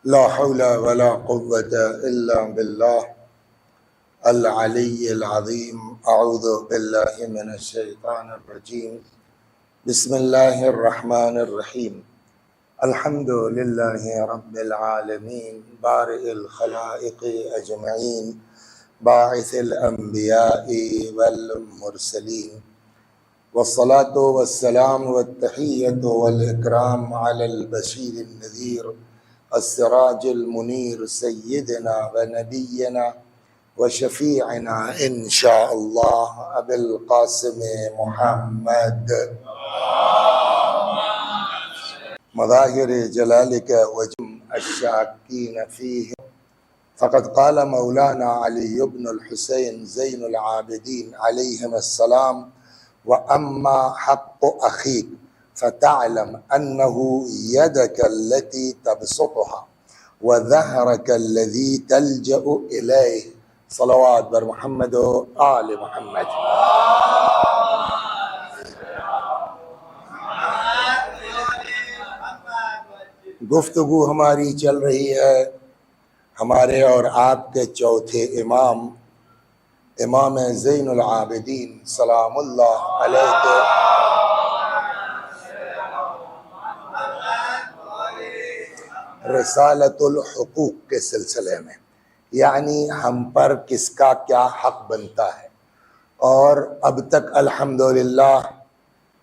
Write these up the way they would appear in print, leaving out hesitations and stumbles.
لا حول ولا قوة إلا بالله العلي العظيم. أعوذ بالله من الشيطان الرجيم. بسم الله الرحمن الرحيم. الحمد لله رب العالمين بارئ الخلائق أجمعين باعث الأنبياء والمرسلين، والصلاة والسلام والتحية والإكرام على البشير النذير السراج المنير سيدنا ونبينا وشفيعنا إن شاء الله أبي القاسم محمد. مظاهر جلالك وجم الشاكين فيه، فقد قال مولانا علي بن الحسين زين العابدين عليهم السلام: وأما حق أخيك فتعلم أنه يدك التي تبسطها وظهرك الذي تلجأ إليه. صلوات بر محمد و آل محمد. گفتگو ہماری چل رہی ہے ہمارے اور آپ کے چوتھے امام زین العابدین سلام اللہ علیہ کے رسالت الحقوق کے سلسلے میں، یعنی ہم پر کس کا کیا حق بنتا ہے. اور اب تک الحمدللہ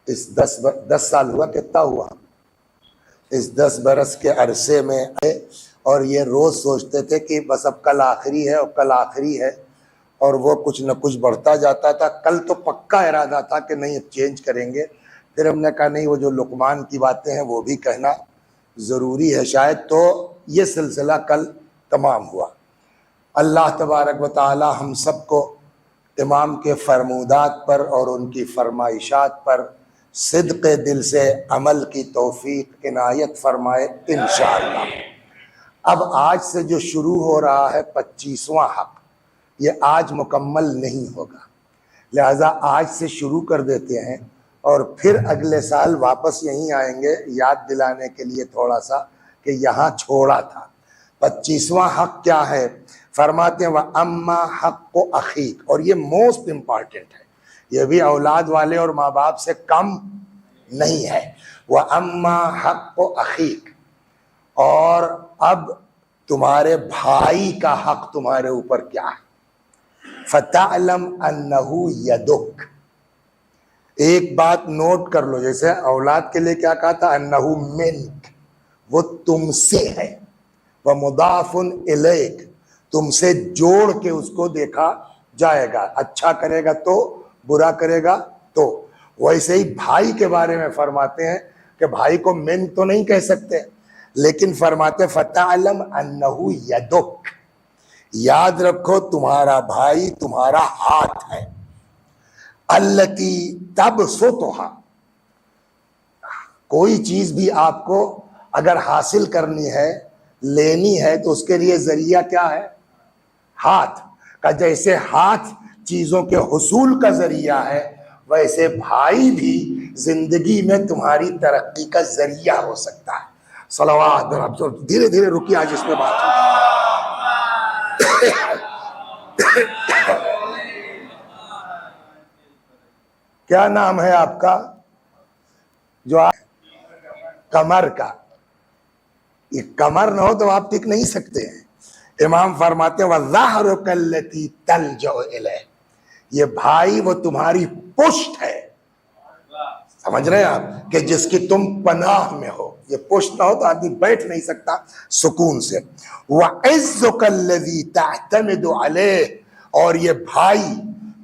اس 10 سال ہوا، کتنا ہوا، اس 10 برس کے عرصے میں اور یہ روز سوچتے تھے کہ بس اب کل آخری ہے اور کل آخری ہے، اور وہ کچھ نہ کچھ بڑھتا جاتا تھا. کل تو پکا ارادہ تھا کہ نہیں اب چینج کریں گے، پھر ہم نے کہا نہیں، وہ جو لقمان کی باتیں ہیں وہ بھی کہنا ضروری ہے شاید. تو یہ سلسلہ کل تمام ہوا. اللہ تبارک و تعالی ہم سب کو امام کے فرمودات پر اور ان کی فرمائشات پر صدق دل سے عمل کی توفیق عنایت فرمائے انشاءاللہ. اب آج سے جو شروع ہو رہا ہے 25واں حق، یہ آج مکمل نہیں ہوگا، لہذا آج سے شروع کر دیتے ہیں اور پھر اگلے سال واپس یہیں آئیں گے یاد دلانے کے لیے تھوڑا سا کہ یہاں چھوڑا تھا. 25واں حق کیا ہے؟ فرماتے ہیں وَأَمَّا حَقُّ أَخِيكَ، اور یہ موسٹ امپارٹنٹ ہے، یہ بھی اولاد والے اور ماں باپ سے کم نہیں ہے. وَأَمَّا حَقُّ أَخِيكَ، اور اب تمہارے بھائی کا حق تمہارے اوپر کیا ہے. فَتَعْلَمْ أَنَّهُ يَدُكَ، ایک بات نوٹ کر لو، جیسے اولاد کے لیے کیا کہا تھا، أَنَّهُ مِنْكَ، وہ تم سے ہے، وَمُضَافٌ إِلَيْكَ، تم سے جوڑ کے اس کو دیکھا جائے گا، اچھا کرے گا تو، برا کرے گا تو. ویسے ہی بھائی کے بارے میں فرماتے ہیں کہ بھائی کو من تو نہیں کہہ سکتے، لیکن فرماتے فَتَعْلَمْ أَنَّهُ يَدُكَ، یاد رکھو تمہارا بھائی تمہارا ہاتھ ہے. الَّتِي تَبْسُطُهَا، کوئی چیز بھی آپ کو اگر حاصل کرنی ہے، لینی ہے، تو اس کے لیے ذریعہ کیا ہے، ہاتھ کا. جیسے ہاتھ چیزوں کے حصول کا ذریعہ ہے، ویسے بھائی بھی زندگی میں تمہاری ترقی کا ذریعہ ہو سکتا ہے. صلوات. دھیرے دھیرے رکیے، آج اس پہ بات کیا نام ہے آپ کا جو کمر کا؟ یہ کمر نہ ہو تو آپ ٹک نہیں سکتے ہیں. امام فرماتے ہیں وَظَهْرُكَ الَّتِي تَلْجَأُ إِلَيْهِ، یہ بھائی وہ تمہاری پشت ہے. سمجھ رہے ہیں آپ کہ جس کی تم پناہ میں ہو. یہ پشت نہ ہو تو آدمی بیٹھ نہیں سکتا سکون سے. وَعِزُّكَ الَّذِي تَعْتَمِدُ عَلَيْهِ، اور یہ بھائی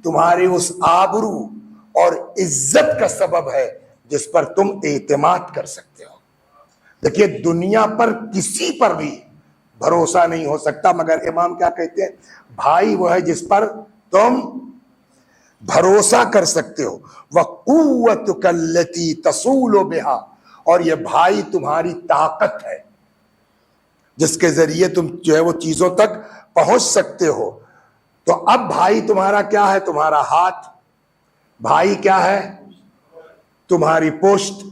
تمہاری اس آبرو اور عزت کا سبب ہے جس پر تم اعتماد کر سکتے ہو. دیکھیے دنیا پر کسی پر بھی بھروسہ نہیں ہو سکتا، مگر امام کیا کہتے ہیں، بھائی وہ ہے جس پر تم بھروسہ کر سکتے ہو. وَقُوَّتُكَ الَّتِي تَصُولُ بِهَا، اور یہ بھائی تمہاری طاقت ہے جس کے ذریعے تم جو ہے وہ چیزوں تک پہنچ سکتے ہو. تو اب بھائی تمہارا کیا ہے، تمہارا ہاتھ. بھائی کیا ہے، تمہاری پشت.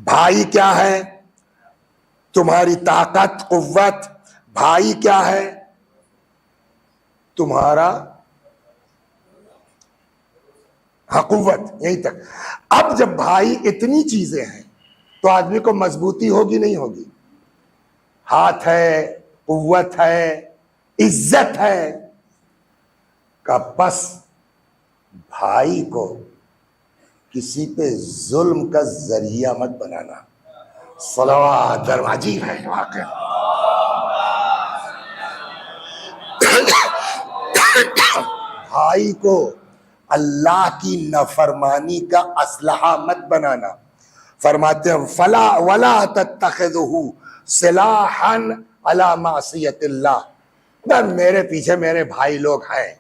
بھائی کیا ہے، تمہاری طاقت، قوت. بھائی کیا ہے؟ تمہارا قوت، یہیں تک۔ اب جب بھائی اتنی چیزیں ہیں تو آدمی کو مضبوطی ہوگی نہیں ہوگی؟ ہاتھ ہے، قوت ہے، عزت ہے، کا پس بھائی کو کسی پہ ظلم کا ذریعہ مت بنانا۔ صلوات، عجیب ہے واقعہ۔ بھائی کو اللہ کی نافرمانی کا اسلحہ مت بنانا۔ فرماتے ہیں فلا ولا تتخذہ سلاحا علی معصیت اللہ، میرے پیچھے میرے بھائی لوگ ہیں،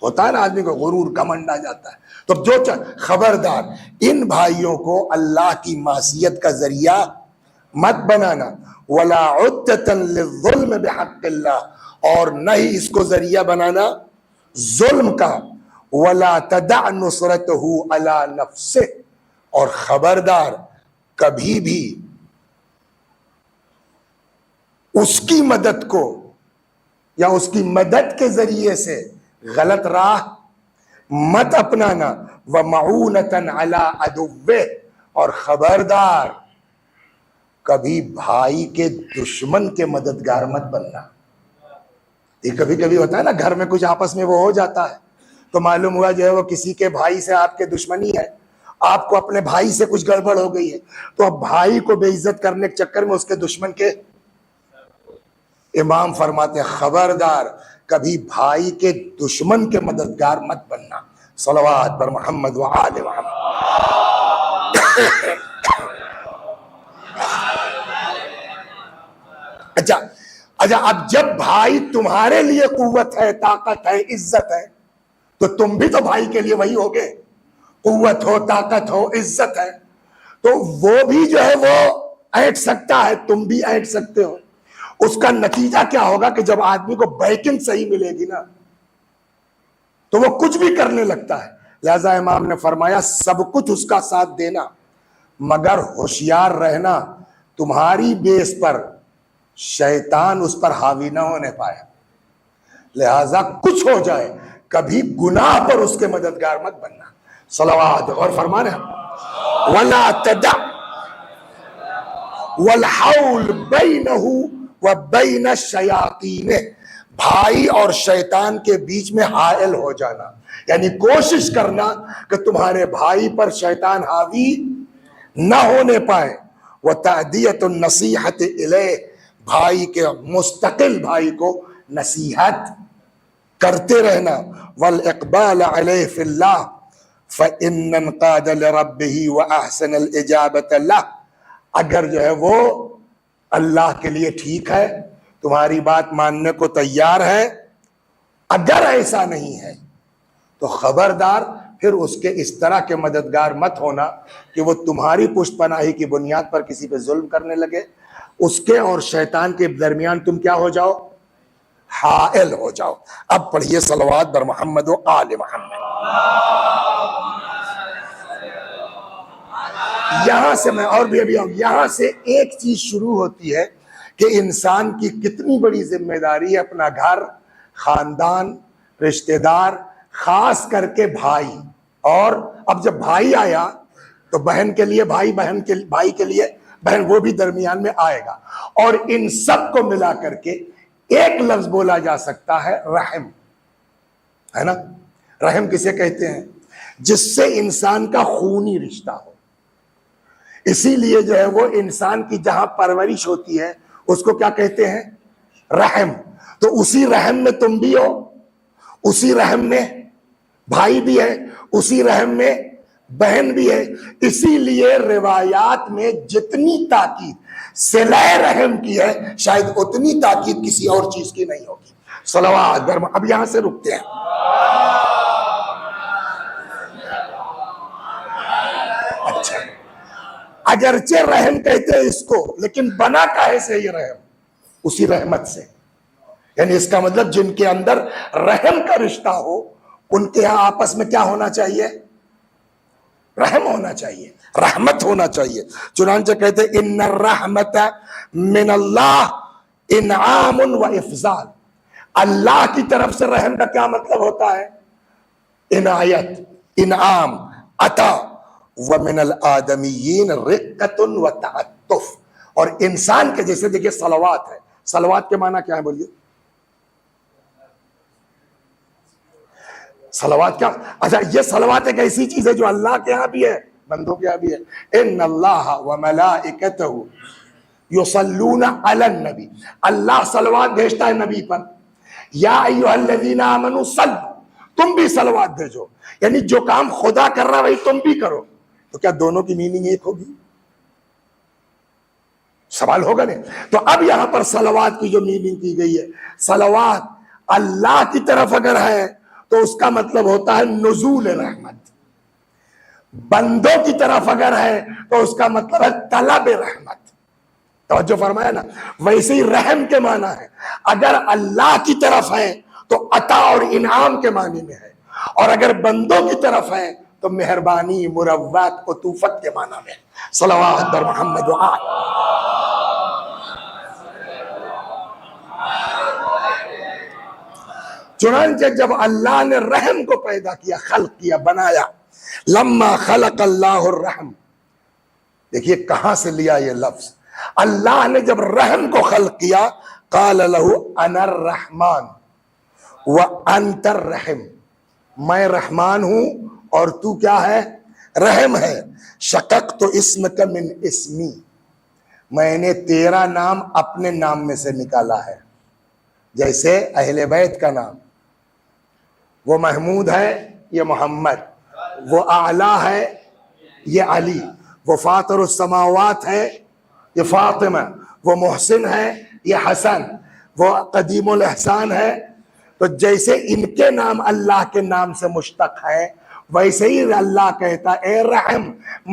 ہوتا ہے نا آدمی کو غرور گھمنڈ آ جاتا ہے، تو خبردار ان بھائیوں کو اللہ کی معصیت کا ذریعہ مت بنانا۔ ولا عدۃ للظلم بحق اللہ، اور نہ ہی اس کو ذریعہ بنانا ظلم کا۔ ولا تدع نصرتہ علی نفسہ، اور خبردار کبھی بھی اس کی مدد کو یا اس کی مدد کے ذریعے سے غلط راہ مت اپنانا۔ ومعونۃ علی عدوہ، اور خبردار کبھی بھائی کے دشمن کے مددگار مت بننا۔ یہ کبھی کبھی ہوتا ہے نا، گھر میں کچھ آپس میں وہ ہو جاتا ہے تو معلوم ہوا جو ہے وہ کسی کے بھائی سے آپ کے دشمنی ہے، آپ کو اپنے بھائی سے کچھ گڑبڑ ہو گئی ہے، تو اب بھائی کو بے عزت کرنے کے چکر میں اس کے دشمن کے امام فرماتے ہیں خبردار کبھی بھائی کے دشمن کے مددگار مت بننا۔ صلوات پر محمد و آل محمد۔ اچھا اب جب بھائی تمہارے لیے قوت ہے، طاقت ہے، عزت ہے، تو تم بھی تو بھائی کے لیے وہی ہوگے۔ قوت ہو، طاقت ہو، عزت ہے، تو وہ بھی جو ہے وہ ایٹ سکتا ہے، تم بھی ایٹ سکتے ہو۔ اس کا نتیجہ کیا ہوگا کہ جب آدمی کو بیکنگ صحیح ملے گی نا تو وہ کچھ بھی کرنے لگتا ہے۔ لہذا امام نے فرمایا سب کچھ اس کا ساتھ دینا، مگر ہوشیار رہنا تمہاری بیس پر شیطان اس پر حاوی نہ ہونے پائے۔ لہذا کچھ ہو جائے کبھی گناہ پر اس کے مددگار مت بننا۔ صلوات، اور فرمانے وَلَا تَدَعْ وَالْحَوْلُ بَيْنَهُ وَبَيْنَ الشَّيَاطِينِ، بھائی اور شیطان کے بیچ میں حائل ہو جانا، یعنی کوشش کرنا کہ تمہارے بھائی پر شیطان حاوی نہ ہونے پائے۔ وَتَعْدِيَةُ النَّصِيحَةِ إِلَيْهِ، بھائی کے مستقل بھائی کو نصیحت کرتے رہنا۔ وَالْإِقْبَالَ عَلَيْهِ فِي اللَّهِ فَإِنَّ انْقَادَ لِرَبِّهِ وَأَحْسَنَ الْإِجَابَةَ لَهُ، اگر جو ہے وہ اللہ کے لیے ٹھیک ہے، تمہاری بات ماننے کو تیار ہے، اگر ایسا نہیں ہے تو خبردار پھر اس کے اس طرح کے مددگار مت ہونا کہ وہ تمہاری پشت پناہی کی بنیاد پر کسی پہ ظلم کرنے لگے، اس کے اور شیطان کے درمیان تم کیا ہو جاؤ؟ حائل ہو جاؤ۔ اب پڑھیے صلوات بر محمد و آل محمد۔ یہاں سے میں اور بھی ابھی آؤں، یہاں سے ایک چیز شروع ہوتی ہے کہ انسان کی کتنی بڑی ذمہ داری ہے اپنا گھر، خاندان، رشتہ دار، خاص کر کے بھائی۔ اور اب جب بھائی آیا تو بہن کے لیے بھائی، بھائی کے لیے بہن، وہ بھی درمیان میں آئے گا، اور ان سب کو ملا کر کے ایک لفظ بولا جا سکتا ہے رحم، ہے نا؟ رحم کسے کہتے ہیں؟ جس سے انسان کا خونی رشتہ ہو۔ اسی لیے جو ہے وہ انسان کی جہاں پرورش ہوتی ہے اس کو کیا کہتے ہیں؟ رحم۔ تو اسی رحم میں تم بھی ہو، اسی رحم میں بھائی بھی ہے، اسی رحم میں بہن بھی ہے۔ اسی لیے روایات میں جتنی تاکید صلہ رحم کی ہے شاید اتنی تاکید کسی اور چیز کی نہیں ہوگی۔ صلوات۔ اب یہاں سے رکتے ہیں۔ اچھا، اگرچہ رحم کہتے ہیں اس کو، لیکن بنا کاہے سے یہ رحم؟ اسی رحمت سے، یعنی اس کا مطلب جن کے اندر رحم کا رشتہ ہو ان کے ہاں آپس میں کیا ہونا چاہیے؟ رحم ہونا چاہیے، رحمت ہونا چاہیے۔ چنانچہ کہتے ہیں ان الرحمت من اللہ انعام و افضال. اللہ کی طرف سے رحم کا کیا مطلب ہوتا ہے؟ عنایت، انعام، عطا. ومن الآدمیین رقۃ و تعطف. اور انسان کے جیسے دیکھیے صلوات ہے. صلوات کے معنی کیا ہے بولیے؟ صلوات کیا؟ اچھا یہ صلوات ایک ایسی چیز ہے جو اللہ کے ہاں بھی ہے، بندوں کے ہاں بھی ہے. ان اللہ و ملائکتہ یصلون علی النبی. اللہ صلوات بھیجتا ہے نبی پر. یا ایھا الذین آمنوا صلوا، تم بھی صلوات بھیجو. یعنی جو کام خدا کر رہا ہے وہی تم بھی کرو. تو کیا دونوں کی میننگ ایک ہوگی؟ سوال ہوگا نہیں. تو اب یہاں پر صلوات کی جو میننگ کی گئی ہے، صلوات اللہ کی طرف اگر ہے تو اس کا مطلب ہوتا ہے نزول رحمت. بندوں کی طرف اگر ہے تو اس کا مطلب ہے طلب رحمت. توجہ فرمایا نا. ویسے ہی رحم کے معنی ہے، اگر اللہ کی طرف ہے تو عطا اور انعام کے معنی میں ہے، اور اگر بندوں کی طرف ہے تو مہربانی، مروت، عطوفت کے معنی میں ہے. صلوات بر محمد و آل. چنانچہ جب اللہ نے رحم کو پیدا کیا، خلق کیا، بنایا، لما خلق اللہ الرحم. دیکھیے کہاں سے لیا یہ لفظ. اللہ نے جب رحم کو خلق کیا، قال له انا الرحمن وانت الرحم. میں رحمان ہوں اور تو کیا ہے؟ رحم ہے. شققت اسمک من اسمی. میں نے تیرا نام اپنے نام میں سے نکالا ہے. جیسے اہل بیت کا نام، وہ محمود ہے، یہ محمد. وہ اعلیٰ ہے، یہ علی. وہ فاطر السماوات ہے، یہ فاطمہ. وہ محسن ہے، یہ حسن. وہ قدیم الاحسان ہے. تو جیسے ان کے نام اللہ کے نام سے مشتق ہے، ویسے ہی اللہ کہتا اے رحم،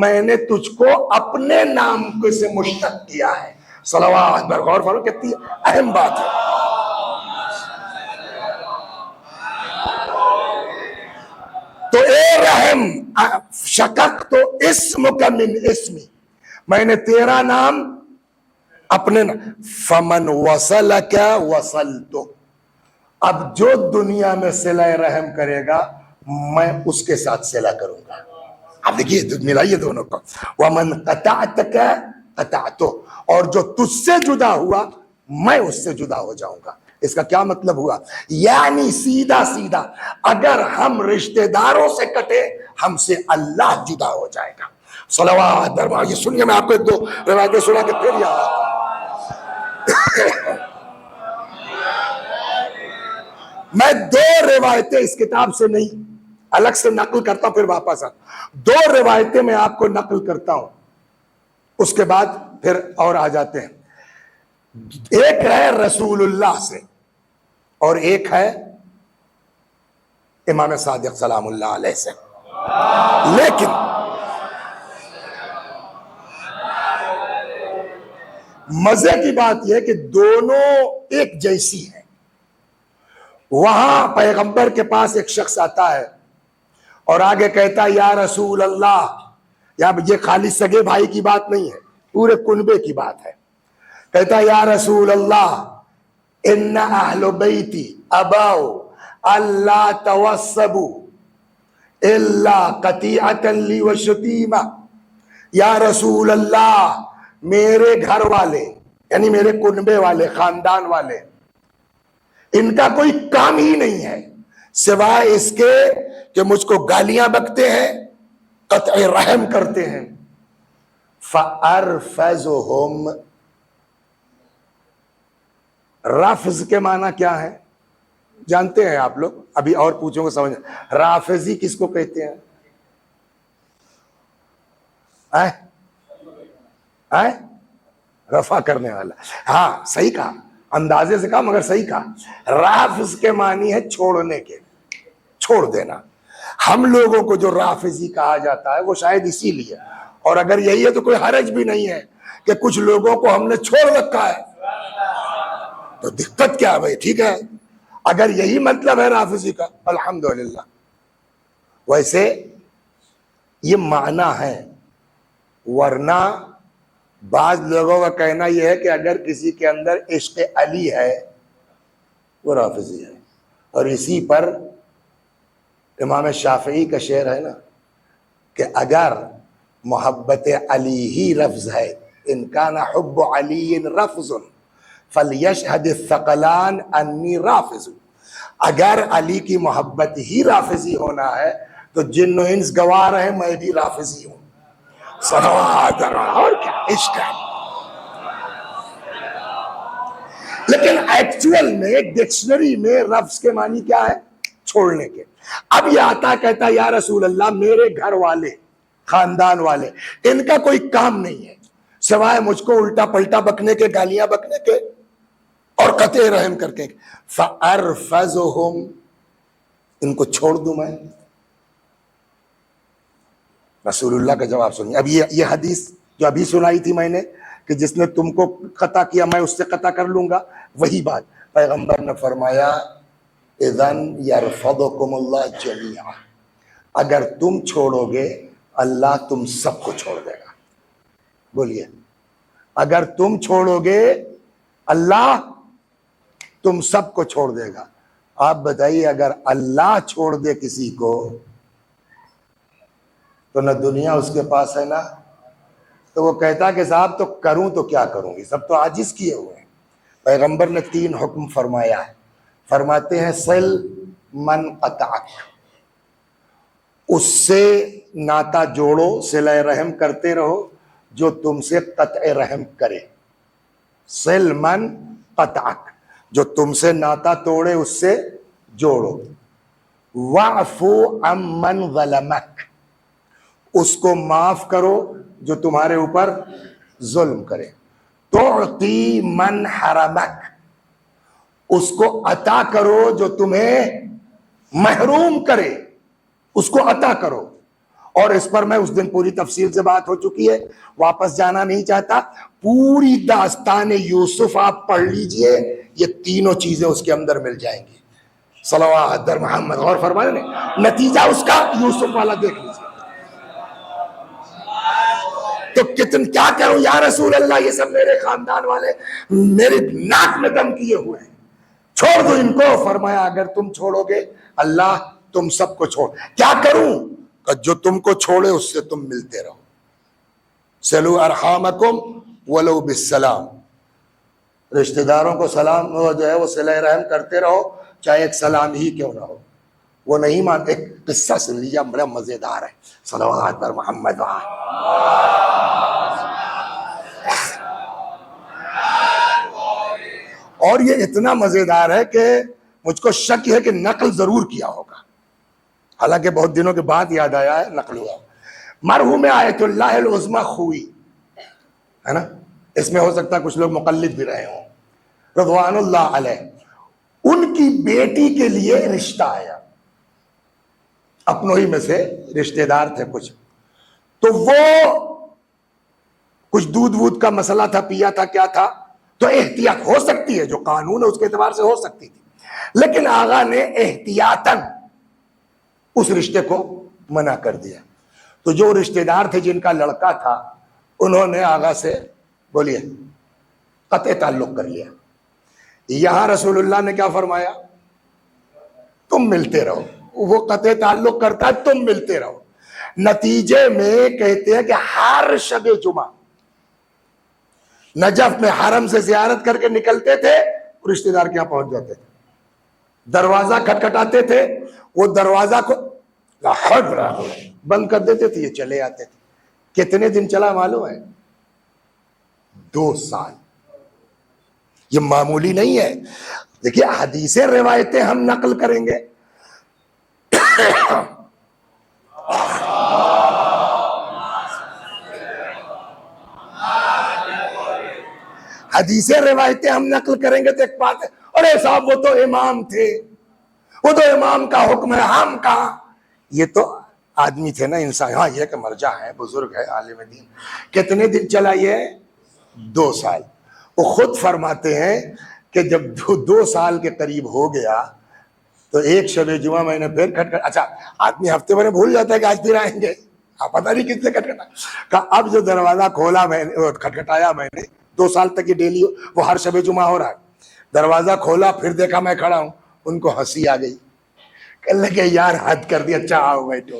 میں نے تجھ کو اپنے نام سے مشتق کیا ہے. صلوات پر غور فرمائیں، کتنی اہم بات ہے. تو اے رحم، شققت اسمک من اسمی، میں نے تیرا نام اپنے نام. فمن وصلک وصلت. اب جو دنیا میں صلہ رحم کرے گا میں اس کے ساتھ صلہ کروں گا. اب دیکھیے ملائیے دونوں کو. ومن قطعتک قطعت. اور جو تجھ سے جدا ہوا میں اس سے جدا ہو جاؤں گا. اس کا کیا مطلب ہوا؟ یعنی سیدھا سیدھا اگر ہم رشتہ داروں سے کٹے ہم سے اللہ جدا ہو جائے گا. صلوات دربار. یہ سنیے میں آپ کو ایک دو روایتیں سنا کے پھر یہاں میں دو روایتیں اس کتاب سے نہیں الگ سے نقل کرتا ہوں، پھر واپس آتا. دو روایتیں میں آپ کو نقل کرتا ہوں، اس کے بعد پھر اور آ جاتے ہیں. ایک ہے رسول اللہ سے اور ایک ہے امام صادق سلام اللہ علیہ سے. لیکن مزے کی بات یہ ہے کہ دونوں ایک جیسی ہیں. وہاں پیغمبر کے پاس ایک شخص آتا ہے اور آگے کہتا ہے یا رسول اللہ. یہ خالی سگے بھائی کی بات نہیں ہے، پورے کنبے کی بات ہے. کہتا ہے یا رسول اللہ ان اہل بیتی اباؤ اللہ توسبوا الا قطیعۃ لی وشتیمہ. یا رسول اللہ میرے گھر والے یعنی میرے کنبے والے، خاندان والے، ان کا کوئی کام ہی نہیں ہے سوائے اس کے کہ مجھ کو گالیاں بکتے ہیں، قطع رحم کرتے ہیں. فَأَرْفَزُهُمْ. رافض کے معنی کیا ہے جانتے ہیں آپ لوگ؟ ابھی اور پوچھوں گے سمجھ. رافضی کس کو کہتے ہیں؟ رفع کرنے والا. ہاں صحیح کہا، اندازے سے کہا مگر صحیح کہا. رافض کے معنی ہے چھوڑنے کے، چھوڑ دینا. ہم لوگوں کو جو رافضی کہا جاتا ہے وہ شاید اسی لیے، اور اگر یہی ہے تو کوئی حرج بھی نہیں ہے کہ کچھ لوگوں کو ہم نے چھوڑ رکھا ہے تو دقت کیا ہے بھائی؟ ٹھیک ہے اگر یہی مطلب ہے رافضی کا الحمدللہ. ویسے یہ معنی ہے، ورنہ بعض لوگوں کا کہنا یہ ہے کہ اگر کسی کے اندر عشق علی ہے وہ رافضی ہے، اور اسی پر امام شافعی کا شعر ہے نا کہ اگر محبت علی ہی رفض ہے، ان کان حب علی رفض فلیشہد الثقلان انی رافض، اگر علی کی محبت ہی رافضی ہونا ہے تو جن و انس گواہ رہے میں بھی رافضی ہوں۔ صلوات اور کیا عشق ہے۔ لیکن ایکچول میں ڈکشنری میں رفض کے معنی کیا ہے؟ چھوڑنے کے۔ اب یہ آتا کہتا یا رسول اللہ میرے گھر والے، خاندان والے، ان کا کوئی کام نہیں ہے سوائے مجھ کو الٹا پلٹا بکنے کے، گالیاں بکنے کے اور قطع رحم کر کے، فَأَرْفَزُهُمْ، ان کو چھوڑ دوں میں؟ رسول اللہ کا جواب سنیے۔ اب یہ حدیث جو ابھی سنائی تھی میں نے کہ جس نے تم کو قطع کیا میں اس سے قطع کر لوں گا، وہی بات پیغمبر نے فرمایا اذن یرفضکم اللہ جمیعا، اگر تم چھوڑو گے اللہ تم سب کو چھوڑ دے گا۔ بولیے، اگر تم چھوڑو گے اللہ تم سب کو چھوڑ دے گا۔ آپ بتائیے اگر اللہ چھوڑ دے کسی کو تو نہ دنیا اس کے پاس ہے نا، تو وہ کہتا کہ صاحب تو کروں تو کیا کروں گی، سب تو عاجز کیے ہوئے ہیں۔ پیغمبر نے 3 حکم فرمایا ہے، فرماتے ہیں صل من قطعک، اس سے ناتا جوڑو، صلہ رحم کرتے رہو جو تم سے قطع رحم کرے، صل من قطعک، جو تم سے ناتا توڑے اس سے جوڑو، واعفو عن من ظلمک، اس کو معاف کرو جو تمہارے اوپر ظلم کرے، تعطی من حرمک، اس کو عطا کرو جو تمہیں محروم کرے، اس کو عطا کرو۔ اور اس پر میں اس دن پوری تفصیل سے بات ہو چکی ہے، واپس جانا نہیں چاہتا، پوری داستان یوسف آپ پڑھ لیجئے، یہ تینوں چیزیں اس کے اندر مل جائیں گی۔ صلوات در محمد، غور فرمائے نے نتیجہ اس کا یوسف والا دیکھ لیجئے۔ تو کیا کروں یا رسول اللہ، یہ سب میرے خاندان والے میرے ناک میں دم کیے ہوئے ہیں، چھوڑ دو ان کو۔ فرمایا اگر تم چھوڑو گے اللہ تم سب کو چھوڑ، کیا کروں؟ کہ جو تم کو چھوڑے اس سے تم ملتے رہو، صلو ارحامکم ولو بالسلام، رشتہ داروں کو سلام جو ہے وہ صلہ رحم کرتے رہو چاہے ایک سلام ہی کیوں نہ ہو۔ وہ نہیں مانتے۔ ایک قصہ سن لیجیے بڑا مزیدار ہے، صلوات پر محمد اور یہ اتنا مزیدار ہے کہ مجھ کو شک ہے کہ نقل ضرور کیا ہوگا، حالانکہ بہت دنوں کے بعد یاد آیا ہے نقل ہوا۔ مرحوم آیت اللہ العظمی خوئی ہے نا، اس میں ہو سکتا ہے کچھ لوگ مقلد بھی رہے ہوں، رضوان اللہ علیہ، ان کی بیٹی کے لیے رشتہ آیا، اپنوں ہی میں سے رشتہ دار تھے کچھ، تو وہ کچھ دودھ وودھ کا مسئلہ تھا، پیا تھا کیا تھا، تو احتیاط ہو سکتی ہے، جو قانون ہے اس کے اعتبار سے ہو سکتی تھی، لیکن آغا نے احتیاطاً اس رشتے کو منع کر دیا۔ تو جو رشتہ دار تھے جن کا لڑکا تھا انہوں نے آغا سے بولیے قطع تعلق کر لیا۔ یہاں رسول اللہ نے کیا فرمایا؟ تم ملتے رہو، وہ قطع تعلق کرتا ہے تم ملتے رہو۔ نتیجے میں کہتے ہیں کہ ہر شب جمعہ نجف میں حرم سے زیارت کر کے نکلتے تھے، رشتہ دار کے یہاں پہنچ جاتے تھے، دروازہ کھٹکھٹاتے تھے، وہ دروازہ کو بند کر دیتے تھے، یہ چلے آتے تھے۔ کتنے دن چلا معلوم ہے؟ 2 سال۔ یہ معمولی نہیں ہے۔ دیکھیے حدیثیں روایتیں ہم نقل کریں گے، حدیثیں روایتیں ہم نقل کریں گے تو ایک بات ہے، ارے صاحب وہ تو امام تھے، وہ تو امام کا حکم ہے، ہم کہاں؟ یہ تو آدمی تھے نا، انسان، ہاں یہ کہ مرجع ہے، بزرگ ہے، عالم دین۔ کتنے دن چلا یہ؟ 2 سال۔ وہ خود فرماتے ہیں کہ جب 2 سال کے قریب ہو گیا تو ایک شب جمعہ میں نے پھر اچھا آدمی ہفتے بھر بھول جاتا ہے کہ آج پھر آئیں گے، پتہ نہیں کس نے کھٹکھٹایا. کہا اب جو دروازہ کھولا میں نے, کھٹکھٹایا میں نے, 2 سال تک یہ ڈیلی وہ ہر شب جمعہ ہو رہا ہے, دروازہ کھولا پھر دیکھا میں کھڑا ہوں, ان کو ہنسی آ گئی, کہنے لگے یار حد کر دی, اچھا آؤ بیٹھو.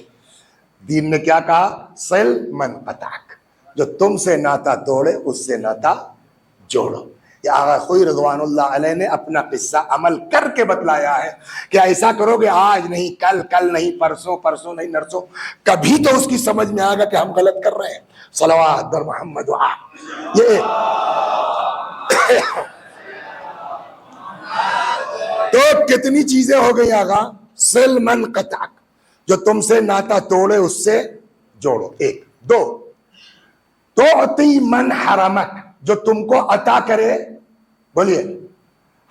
دین نے کیا کہا؟ سل من قطعک, جو تم سے ناتا توڑے اس سے ناتا جوڑو. یا آغا خوئی رضوان اللہ علیہ نے اپنا قصہ عمل کر کے بتلایا ہے کہ ایسا کرو گے آج نہیں کل, کل نہیں پرسوں, پرسوں نہیں نرسوں, کبھی تو اس کی سمجھ میں آئے گا کہ ہم غلط کر رہے ہیں. صلوات بر محمد و یہ تو کتنی چیزیں ہو گئی آغا. سل من قطعک, جو تم سے ناتا توڑے اس سے جوڑو, 1. 2 تعطی من حرمک, جو تم کو عطا کرے. بولیے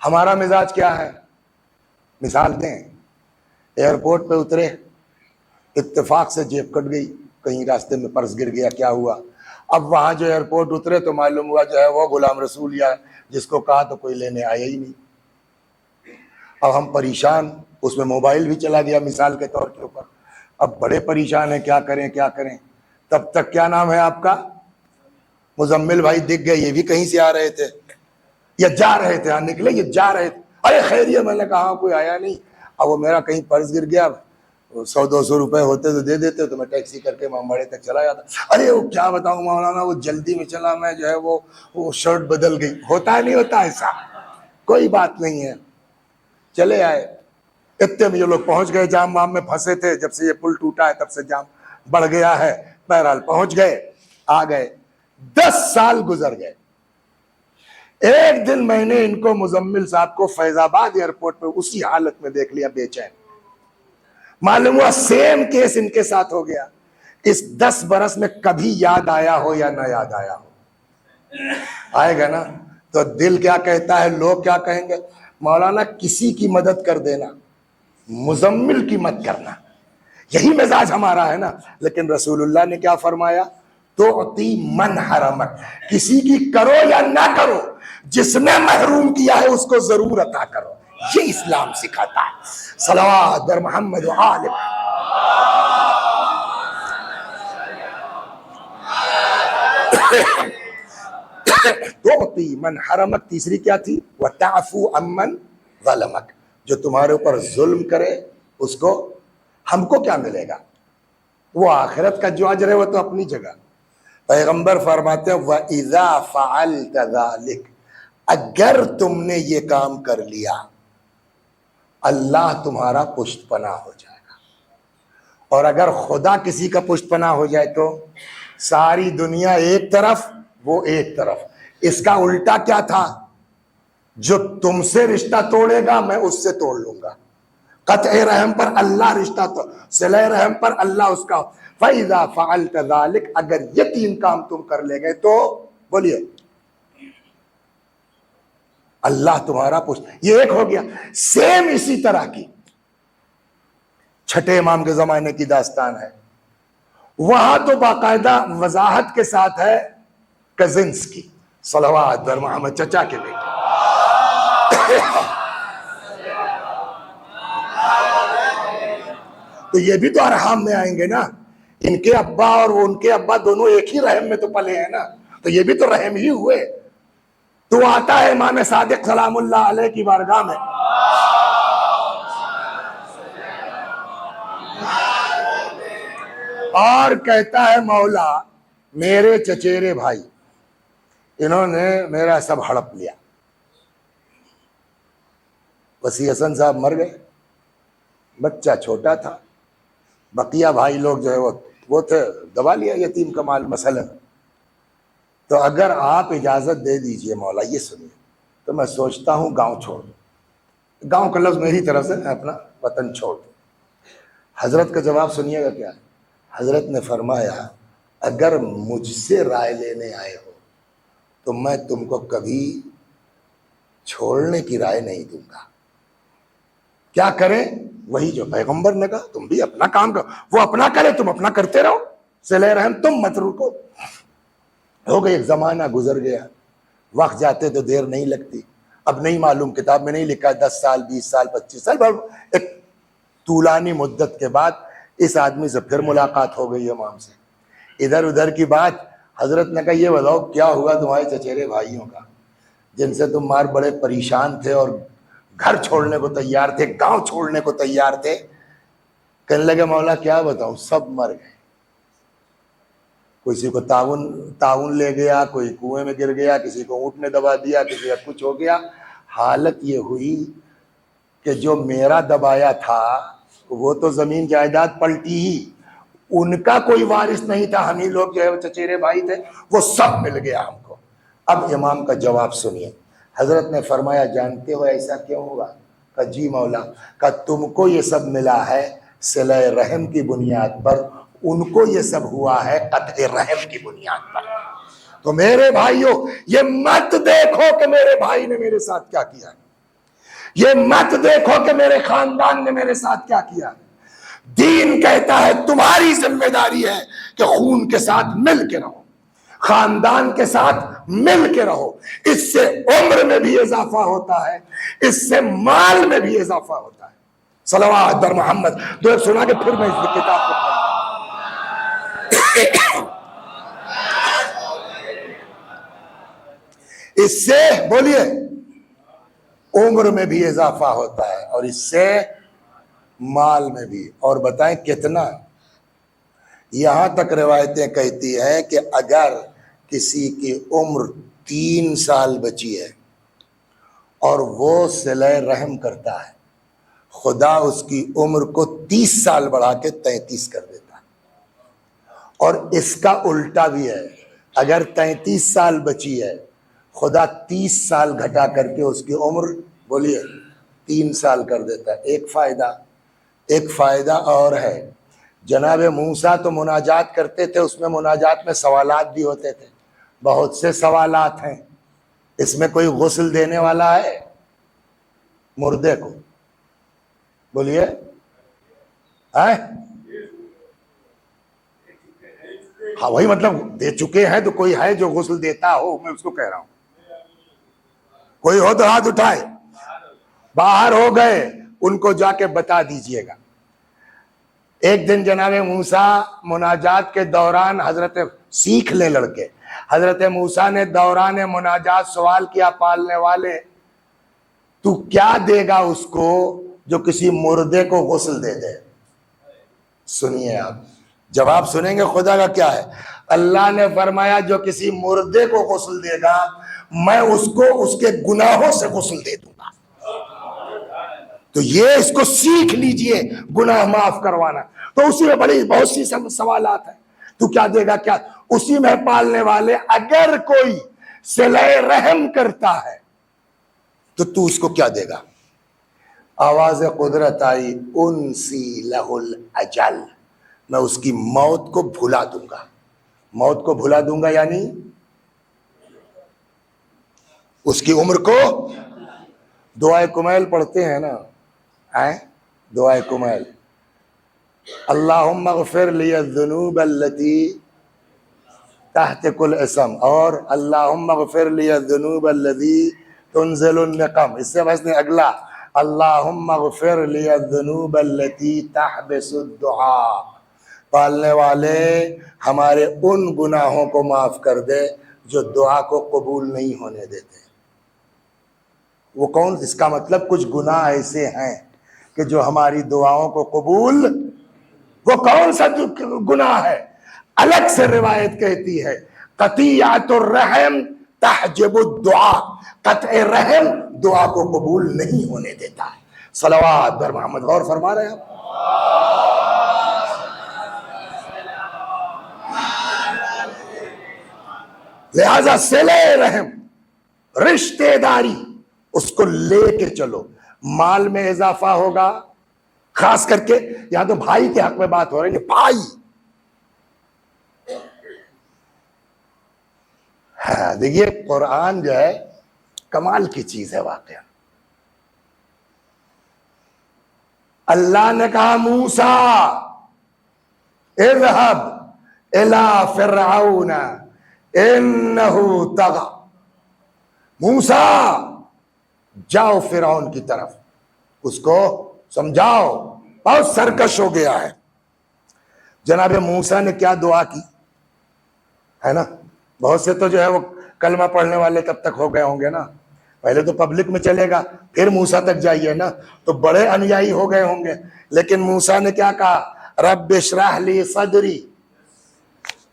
ہمارا مزاج کیا ہے؟ مثال دیں, ایئرپورٹ پہ اترے, اتفاق سے جیب کٹ گئی, کہیں راستے میں پرس گر گیا, کیا ہوا؟ اب وہاں جو ایئرپورٹ اترے تو معلوم ہوا جو ہے وہ غلام رسول یا جس کو کہا تو کوئی لینے آیا ہی نہیں. اب ہم پریشان, اس میں موبائل بھی چلا گیا مثال کے طور کے اوپر. اب بڑے پریشان ہیں, کیا کریں کیا کریں. تب تک کیا نام ہے آپ کا؟ مزمل بھائی دکھ گئے, یہ بھی کہیں سے آ رہے تھے یا جا رہے تھے, ہاں نکلے یہ جا رہے تھے. ارے خیریہ, میں نے کہا کوئی آیا نہیں. اب وہ میرا کہیں پرس گر گیا, 100-200 روپے ہوتے تو دے دیتے تو میں ٹیکسی کر کے مامبڑے تک چلا جاتا. ارے وہ کیا بتاؤں مولانا, وہ جلدی میں چلا میں, جو ہے وہ شرٹ بدل گئی. ہوتا نہیں ہوتا ایسا, کوئی بات نہیں ہے. چلے آئے, اتنے میں یہ لوگ پہنچ گئے, جام وام میں پھنسے تھے. جب سے یہ پل ٹوٹا ہے تب سے جام بڑھ گیا ہے. بہرحال پہنچ گئے, آ گئے. 10 سال گزر گئے. ایک دن میں نے ان کو مزمل صاحب کو فیض آباد ایئرپورٹ پہ اسی حالت میں دیکھ لیا, بے چین. معلوم ہوا سیم کیس ان کے ساتھ ہو گیا. اس 10 برس میں کبھی یاد آیا ہو یا نہ یاد آیا ہو, آئے گا نا. تو دل کیا کہتا ہے, لوگ کیا کہیں گے. مولانا کسی کی مدد کر دینا, مزمل کی مت کرنا, یہی مزاج ہمارا ہے نا. لیکن رسول اللہ نے کیا فرمایا؟ تعطی من حرمک, کسی کی کرو یا نہ کرو, جس نے محروم کیا ہے اس کو ضرور عطا کرو. یہ اسلام سکھاتا ہے. صلوات بر محمد و آل تعطی من حرمک. تیسری کیا تھی؟ وتعفو عمن ظلمک, جو تمہارے اوپر ظلم کرے اس کو, ہم کو کیا ملے گا؟ وہ آخرت کا جو اجر ہے وہ تو اپنی جگہ. پیغمبر فرماتے ہیں وَإِذَا فَعَلْتَ ذَلِكَ, اگر تم نے یہ کام کر لیا, اللہ تمہارا پشت پناہ ہو جائے گا. اور اگر خدا کسی کا پشت پناہ ہو جائے تو ساری دنیا ایک طرف, وہ ایک طرف. اس کا الٹا کیا تھا؟ جو تم سے رشتہ توڑے گا میں اس سے توڑ لوں گا. قطع رحم پر اللہ رشتہ تو, صلہ رحم پر اللہ اس کا. فَإِذَا فَعَلْتَ ذَلِكَ, اگر یہ 3 کام تم کر لے گئے تو بولیے اللہ تمہارا پشت. یہ ایک ہو گیا. سیم اسی طرح کی چھٹے امام کے زمانے کی داستان ہے. وہاں تو باقاعدہ وضاحت کے ساتھ ہے کزنس کی. صلوات بر محمد, چچا کے بیٹے. تو یہ بھی تو ارحام میں آئیں گے نا. ان کے ابا اور ان کے ابا دونوں ایک ہی رحم میں تو پلے ہیں نا, تو یہ بھی تو رحم ہی ہوئے. تو آتا ہے امام صادق سلام اللہ علیہ کی بارگاہ میں, اور کہتا ہے مولا میرے چچیرے بھائی انہوں نے میرا سب ہڑپ لیا. وسیع حسن صاحب مر گئے, بچہ چھوٹا تھا, بقیہ بھائی لوگ جو ہے وہ تھے, دبا لیا یتیم کا مال مثلا. تو اگر آپ اجازت دے دیجئے مولا, یہ سنیے, تو میں سوچتا ہوں گاؤں چھوڑ دوں. گاؤں کا لفظ میری طرف سے, اپنا وطن چھوڑ دوں. حضرت کا جواب سنیے گا کیا ہے. حضرت نے فرمایا اگر مجھ سے رائے لینے آئے ہو تو میں تم کو کبھی چھوڑنے کی رائے نہیں دوں گا. کیا کریں؟ وہی جو پیغمبر نے کہا, تم بھی اپنا کام کرو, وہ اپنا کرے تم اپنا کرتے رہو, صلہ رحم تم مت رکو. ہو گئی, ایک زمانہ گزر گیا, وقت جاتے تو دیر نہیں لگتی. اب نہیں معلوم, کتاب میں نہیں لکھا 10 سال 20 سال 25 سال, ایک طولانی مدت کے بعد اس آدمی سے پھر ملاقات ہو گئی امام سے. ادھر ادھر کی بات. حضرت نے کہا یہ بتاؤ کیا ہوا تمہارے چچیرے بھائیوں کا جن سے تم مار بڑے پریشان تھے اور گھر چھوڑنے کو تیار تھے, گاؤں چھوڑنے کو تیار تھے. کہنے لگے مولا کیا بتاؤں, سب مر گئے. کسی کو تعاون لے گیا, کوئی کنویں میں گر گیا, کسی کو اونٹ نے دبا دیا, کسی کا کچھ ہو گیا. حالت یہ ہوئی کہ جو میرا دبایا تھا وہ تو زمین جائیداد پلٹی ہی, ان کا کوئی وارث نہیں تھا, ہم ہی لوگ جو ہے وہ چچیرے بھائی تھے, وہ سب مل گیا ہم کو. اب امام کا جواب سنیے. حضرت نے فرمایا جانتے ہو ایسا کیوں ہوا؟ کہا جی مولا. کہا تم کو یہ سب ملا ہے صلہ رحم کی بنیاد پر, ان کو یہ سب ہوا ہے قطع رحم کی بنیاد پر. تو میرے بھائیوں یہ مت دیکھو کہ میرے بھائی نے میرے ساتھ کیا کیا, یہ مت دیکھو کہ میرے خاندان نے میرے ساتھ کیا کیا. دین کہتا ہے تمہاری ذمہ داری ہے کہ خون کے ساتھ مل کے رہو, خاندان کے ساتھ مل کے رہو. اس سے عمر میں بھی اضافہ ہوتا ہے, اس سے مال میں بھی اضافہ ہوتا ہے. صلوات بر محمد. تو ایک سنا کہ پھر میں اس کتاب کو پڑھوں. اس سے بولیے عمر میں بھی اضافہ ہوتا ہے اور اس سے مال میں بھی. اور بتائیں کتنا؟ یہاں تک روایتیں کہتی ہیں کہ اگر کسی کی عمر 3 سال بچی ہے اور وہ صلہ رحم کرتا ہے, خدا اس کی عمر کو 30 سال بڑھا کے 33 کر دیتا ہے. اور اس کا الٹا بھی ہے, اگر 33 سال بچی ہے خدا 30 سال گھٹا کر کے اس کی عمر بولیے 3 سال کر دیتا ہے. ایک فائدہ اور ہے. جناب موسیٰ تو مناجات کرتے تھے, اس میں مناجات میں سوالات بھی ہوتے تھے. بہت سے سوالات ہیں. اس میں کوئی غسل دینے والا ہے مردے کو؟ بولیے ہاں وہی مطلب دے چکے ہیں تو کوئی ہے جو غسل دیتا ہو, میں اس کو کہہ رہا ہوں. کوئی ہو تو ہاتھ اٹھائے. باہر ہو گئے ان کو جا کے بتا دیجئے گا. ایک دن جناب موسیٰ مناجات کے دوران حضرت سیکھ لے لڑکے, حضرت موسیٰ نے دوران مناجات سوال کیا پالنے والے تو کیا دے گا اس کو جو کسی مردے کو غسل دے دے؟ سنیے آپ جواب سنیں گے خدا کا کیا ہے. اللہ نے فرمایا جو کسی مردے کو غسل دے گا میں اس کو اس کے گناہوں سے غسل دے دوں گا. تو یہ اس کو سیکھ لیجئے گناہ معاف کروانا. تو اسی میں بہت سی سوالات ہیں. تو کیا دے گا کیا؟ اسی میں پالنے والے اگر کوئی صلہ رحم کرتا ہے تو اس کو کیا دے گا؟ آواز قدرت آئی انسی لہ الاجل, میں اس کی موت کو بھلا دوں گا. موت کو بھلا دوں گا یعنی اس کی عمر کو. دعائے کمیل پڑھتے ہیں نا, دعائے کمیل, اللہم اغفر لی الذنوب التي تحت کل اسم, اور اللہم اغفر لی الذنوب الذی تنزل النقم. اس سے بس نہیں, اگلا اللہم اغفر لی الذنوب التي تحبس الدعاء. پالنے والے ہمارے ان گناہوں کو معاف کر دے جو دعا کو قبول نہیں ہونے دیتے. وہ کون؟ اس کا مطلب کچھ گناہ ایسے ہیں کہ جو ہماری دعاؤں کو قبول, وہ کون سا گناہ ہے؟ الگ سے روایت کہتی ہے قطیعۃ الرحم تحجب الدعاء, قطع رحم دعا کو قبول نہیں ہونے دیتا ہے. صلوات بر محمد. غور فرما رہے ہیں آپ؟ لہذا صلہ رحم, رشتہ داری, اس کو لے کے چلو. مال میں اضافہ ہوگا, خاص کر کے یہاں تو بھائی کے حق میں بات ہو رہی ہے. بھائی ہاں دیکھیے قرآن جو ہے کمال کی چیز ہے واقعہ. اللہ نے کہا موسیٰ اذهب الى فرعون انه طغى. موسیٰ جاؤ فرعون کی طرف, اس کو سمجھاؤ, بہت سرکش ہو گیا ہے. جناب موسیٰ نے کیا دعا کی؟ ہے نا. بہت سے تو جو ہے وہ کلمہ پڑھنے والے تب تک ہو گئے ہوں گے نا, پہلے تو پبلک میں چلے گا پھر موسیٰ تک جائیے نا, تو بڑے انیائی ہو گئے ہوں گے. لیکن موسیٰ نے کیا کہا, رب اشرح لی صدری,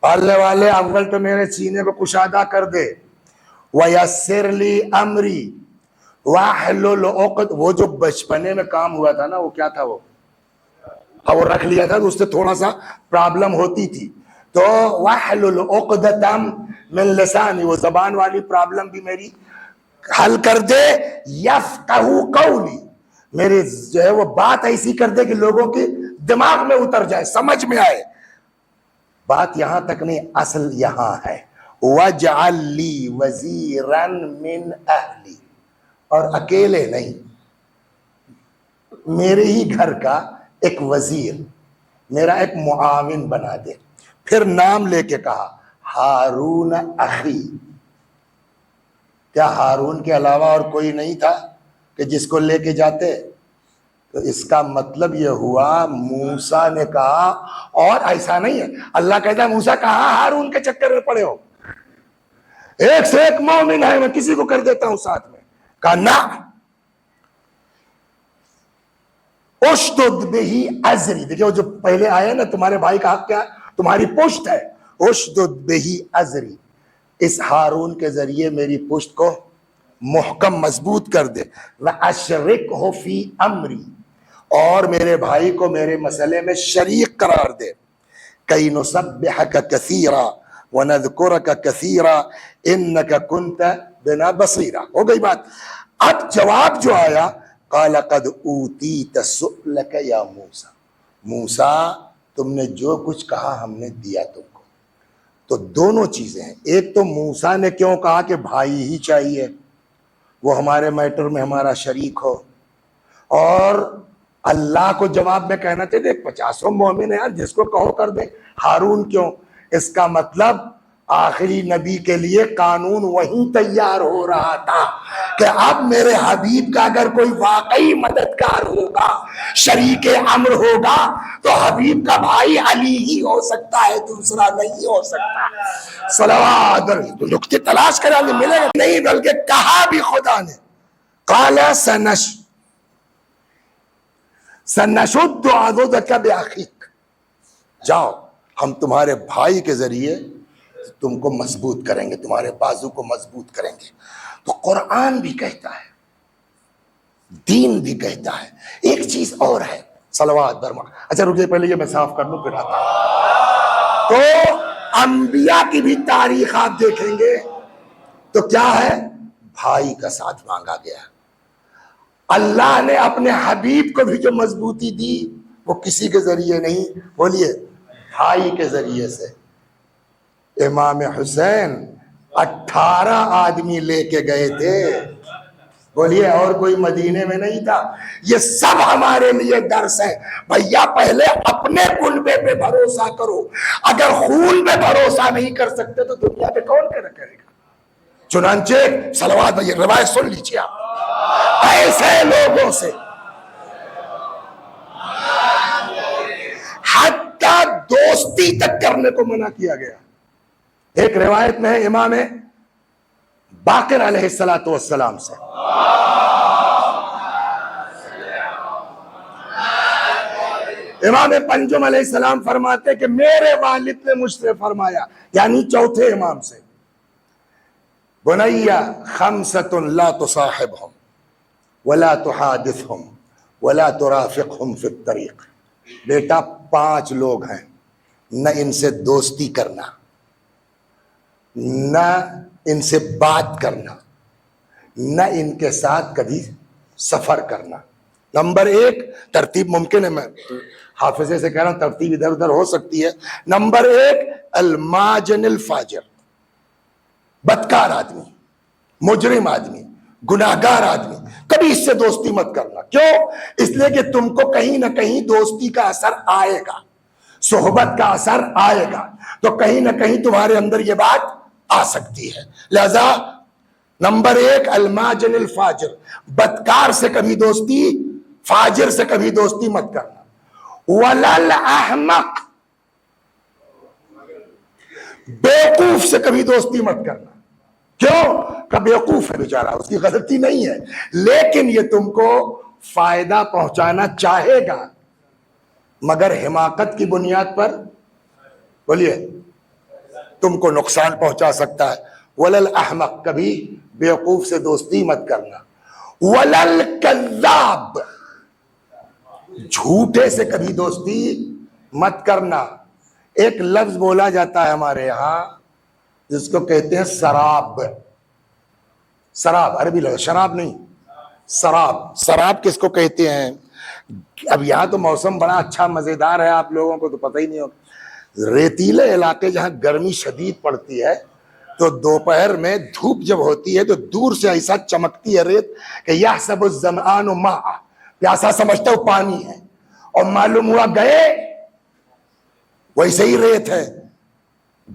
پالنے والے اول تو میرے سینے کو کشادہ کر دے, ویسر لی امری واحلل عقد, وہ جو بچپنے میں کام ہوا تھا نا وہ کیا تھا, وہ رکھ لیا تھا تو اس سے تھوڑا سا پرابلم ہوتی تھی, تو واحلل عقدۃ من لسانی, وہ زبان والی پرابلم بھی میری حل کر دے, یفقہوا قولی, میرے جو ہے وہ بات ایسی کر دے کہ لوگوں کی دماغ میں اتر جائے, سمجھ میں آئے. بات یہاں تک نہیں, اصل یہاں ہے وَاجْعَلْ لِي وَزِيرًا مِّنْ أَهْلِي, اور اکیلے نہیں, میرے ہی گھر کا ایک وزیر, میرا ایک معاون بنا دے. پھر نام لے کے کہا ہارون اخی, کیا ہارون کے علاوہ اور کوئی نہیں تھا کہ جس کو لے کے جاتے؟ تو اس کا مطلب یہ ہوا موسیٰ نے کہا, اور ایسا نہیں ہے اللہ کہتا ہے موسیٰ کہاں ہارون کے چکر میں پڑے ہو, ایک سے ایک مومن ہے, میں کسی کو کر دیتا ہوں ساتھ میں. کہا نا, اشدد بہی ازری, دیکھیں وہ جو پہلے آئے نا تمہارے بھائی کا حق کیا, تمہاری پشت ہے, اشدد بہی ازری, اس ہارون کے ذریعے میری پشت کو محکم مضبوط کر دے. وَأَشْرِكْهُ فِي أَمْرِي, اور میرے بھائی کو میرے مسئلے میں شریک قرار دے. كَيْ نُسَبِّحَكَ كَثِيرًا وَنَذْكُرَكَ كَثِيرًا إِنَّكَ كُنْتَ بِنَا بَصِيرًا. ہو گئی بات. اب جواب جو آیا, قَالَ قَدْ أُوتِيتَ سُؤْلَكَ يَا مُوسَى, موسیٰ تم نے جو کچھ کہا ہم نے دیا تم کو. تو دونوں چیزیں ہیں, ایک تو موسیٰ نے کیوں کہا کہ بھائی ہی چاہیے, وہ ہمارے میٹر میں ہمارا شریک ہو, اور اللہ کو جواب میں کہنا چاہیے 50 مومن ہے یار, جس کو کہو کر دے. ہارون کیوں؟ اس کا مطلب آخری نبی کے لیے قانون وہیں تیار ہو رہا تھا کہ اب میرے حبیب کا اگر کوئی واقعی مددگار ہوگا, شریک امر ہوگا, تو حبیب کا بھائی علی ہی ہو سکتا ہے, دوسرا نہیں ہو سکتا. صلوات, نقطے تلاش کرا لے ملے گا نہیں, بلکہ کہا بھی خدا نے, قال سنشد عضدک بأخیک, جاؤ ہم تمہارے بھائی کے ذریعے تم کو مضبوط کریں گے, تمہارے بازو کو مضبوط کریں گے. تو قرآن بھی کہتا ہے, دین بھی کہتا ہے. ایک چیز اور ہے, صلوات برما, اچھا رکیے پہلے یہ میں صاف کر لوں پھر آتا ہوں. تو انبیاء کی بھی تاریخ آپ دیکھیں گے تو کیا ہے, بھائی کا ساتھ مانگا گیا. اللہ نے اپنے حبیب کو بھی جو مضبوطی دی وہ کسی کے ذریعے نہیں, بولیے بھائی کے ذریعے سے. امام حسین 18 آدمی لے کے گئے تھے, بولیے, اور کوئی مدینے میں نہیں تھا. یہ سب ہمارے لیے درس ہے. بھیا پہلے اپنے کنبے پہ بھروسہ کرو, اگر خون پہ بھروسہ نہیں کر سکتے تو دنیا پہ کون کرے گا. چنانچہ صلوات بھائی روایت سن لیجیے آپ, ایسے لوگوں سے حتیٰ دوستی تک کرنے کو منع کیا گیا. ایک روایت میں ہے امام باقر علیہ السلام سے, امام پنجم علیہ السلام فرماتے کہ میرے والد نے مجھ سے فرمایا, یعنی چوتھے امام سے, بنیا خمسۃ لا تصاحبهم ولا تحادثهم ولا ترافقهم في الطريق, بیٹا 5 لوگ ہیں, نہ ان سے دوستی کرنا, نہ ان سے بات کرنا, نہ ان کے ساتھ کبھی سفر کرنا. نمبر 1 ترتیب ممکن ہے, میں حافظے سے کہہ رہا ہوں, ترتیب ادھر ادھر ہو سکتی ہے. نمبر 1 الماجن الفاجر, بدکار آدمی, مجرم آدمی, گناہگار آدمی, کبھی اس سے دوستی مت کرنا. کیوں؟ اس لیے کہ تم کو کہیں نہ کہیں دوستی کا اثر آئے گا, صحبت کا اثر آئے گا, تو کہیں نہ کہیں تمہارے اندر یہ بات آ سکتی ہے. لہذا نمبر 1 الماجن الفاجر, بدکار سے کبھی دوستی, فاجر سے کبھی دوستی مت کرنا. ولل احمق, بیوقوف سے کبھی دوستی مت کرنا. کیوں؟ کہ بیوقوف ہے بیچارہ, اس کی غلطی نہیں ہے, لیکن یہ تم کو فائدہ پہنچانا چاہے گا مگر حماقت کی بنیاد پر, بولیے, تم کو نقصان پہنچا سکتا ہے. ولل احمق, کبھی بیوقوف سے دوستی مت کرنا. ولل کذاب, جھوٹے سے کبھی دوستی مت کرنا. ایک لفظ بولا جاتا ہے ہمارے یہاں جس کو کہتے ہیں سراب. سراب عربی لفظ, شراب نہیں, سراب. سراب کس کو کہتے ہیں؟ اب یہاں تو موسم بڑا اچھا مزیدار ہے, آپ لوگوں کو تو پتہ ہی نہیں ہوگا. ریتیلے علاقے جہاں گرمی شدید پڑتی ہے تو دوپہر میں دھوپ جب ہوتی ہے تو دور سے ایسا چمکتی ہے ریت کہ یحسب الظمآن ماء, پیاسا سمجھتا ہو پانی ہے, اور معلوم ہوا گئے ویسے ہی ریت ہے.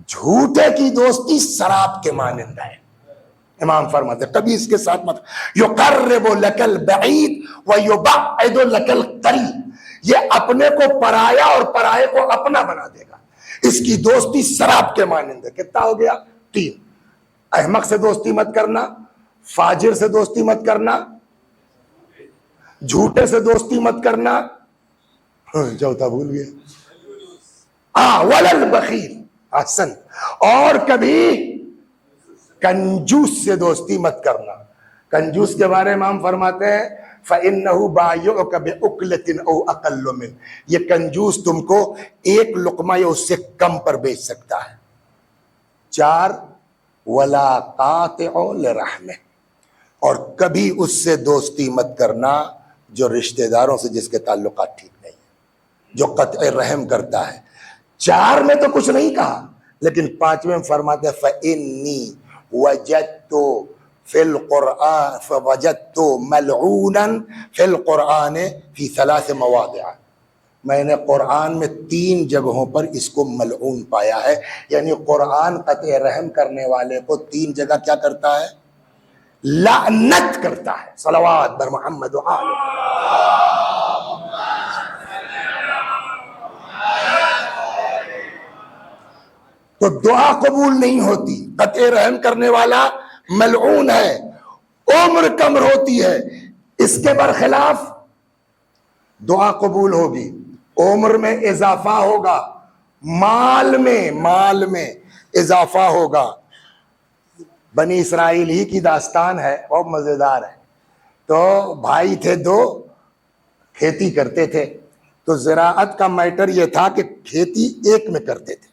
جھوٹے کی دوستی شراب کے مانند ہے. امام فرماتے کبھی اس کے ساتھ مت. یقرب لک البعید ویبعد لک القریب, یہ اپنے کو پرایا اور پرائے کو اپنا بنا دے گا. اس کی دوستی شراب کے مانند ہے. کتنا ہو گیا؟ 3. احمق سے دوستی مت کرنا, فاجر سے دوستی مت کرنا, جھوٹے سے دوستی مت کرنا, چوتھا بھول گیا, ولل بخیل. احسن. اور کبھی کنجوس سے دوستی مت کرنا. کنجوس کے بارے میں ہم فرماتے ہیں فَإِنَّهُ بَايُعُكَ بِأُكْلَةٍ أَوْ أَقَلُّ مِنْ, یہ کنجوس تم کو ایک لقمہ یا اس سے کم پر بیچ سکتا ہے. 4 وَلَا قَاطِعُ لِرَحْمِهِ, اور کبھی اس سے دوستی مت کرنا جو رشتہ داروں سے جس کے تعلقات ٹھیک نہیں ہے, جو قطع رحم کرتا ہے. 4 میں تو کچھ نہیں کہا, لیکن 5ویں میں فرماتے ہیں فَإِنِّي وَجَدْتُ فِي الْقُرْآنِ فَوَجَدْتُ مَلْعُونًا فِي الْقُرْآنِ فِي 3 مواضع, میں نے قرآن میں 3 جگہوں پر اس کو ملعون پایا ہے. یعنی قرآن قطع رحم کرنے والے کو 3 جگہ کیا کرتا ہے؟ لعنت کرتا ہے. صلوات بر محمد و آل. تو دعا قبول نہیں ہوتی. قطع رحم کرنے والا ملعون ہے, عمر کم ہوتی ہے. اس کے برخلاف دعا قبول ہوگی, عمر میں اضافہ ہوگا, مال میں اضافہ ہوگا. بنی اسرائیل ہی کی داستان ہے, بہت مزیدار ہے. تو بھائی تھے 2, کھیتی کرتے تھے. تو زراعت کا میٹر یہ تھا کہ کھیتی ایک میں کرتے تھے.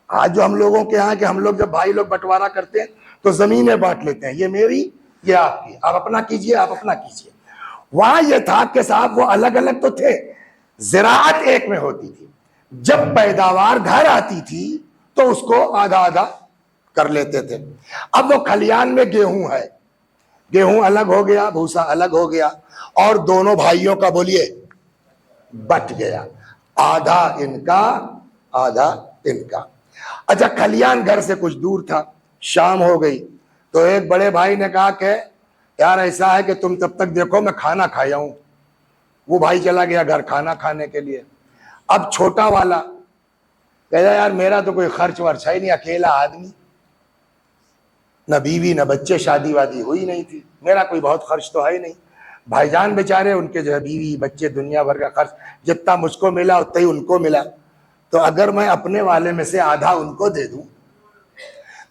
آج جو ہم لوگوں کے یہاں کہ ہم لوگ جب بھائی لوگ بٹوارا کرتے ہیں تو زمینیں بانٹ لیتے ہیں, یہ میری یہ آپ کی, آپ اپنا کیجئے آپ اپنا کیجئے. وہاں یہ تھا کہ صاحب وہ الگ الگ تو تھے, زراعت ایک میں ہوتی تھی. جب پیداوار گھر آتی تھی تو اس کو آدھا آدھا کر لیتے تھے. اب وہ کھلیان میں گیہوں ہے, گیہوں الگ ہو گیا, بھوسا الگ ہو گیا, اور دونوں بھائیوں کا بولیے بٹ گیا, آدھا ان کا آدھا ان کا. اچھا کھلیان گھر سے کچھ دور تھا, شام ہو گئی تو ایک بڑے بھائی نے کہا کہ یار ایسا ہے کہ تم تب تک دیکھو میں کھانا کھایا ہوں. وہ بھائی چلا گیا گھر کھانا کھانے کے لیے. اب چھوٹا والا کہتا یار میرا تو کوئی خرچ ورچ ہے نہیں, اکیلا آدمی, نہ بیوی نہ بچے, شادی وادی ہوئی نہیں تھی, میرا کوئی بہت خرچ تو ہے نہیں. بھائی جان بیچارے ان کے جو ہے بیوی بچے دنیا بھر کا خرچ, جتنا مجھ کو ملا اتنا ہی ان کو ملا, تو اگر میں اپنے والے میں سے آدھا ان کو دے دوں.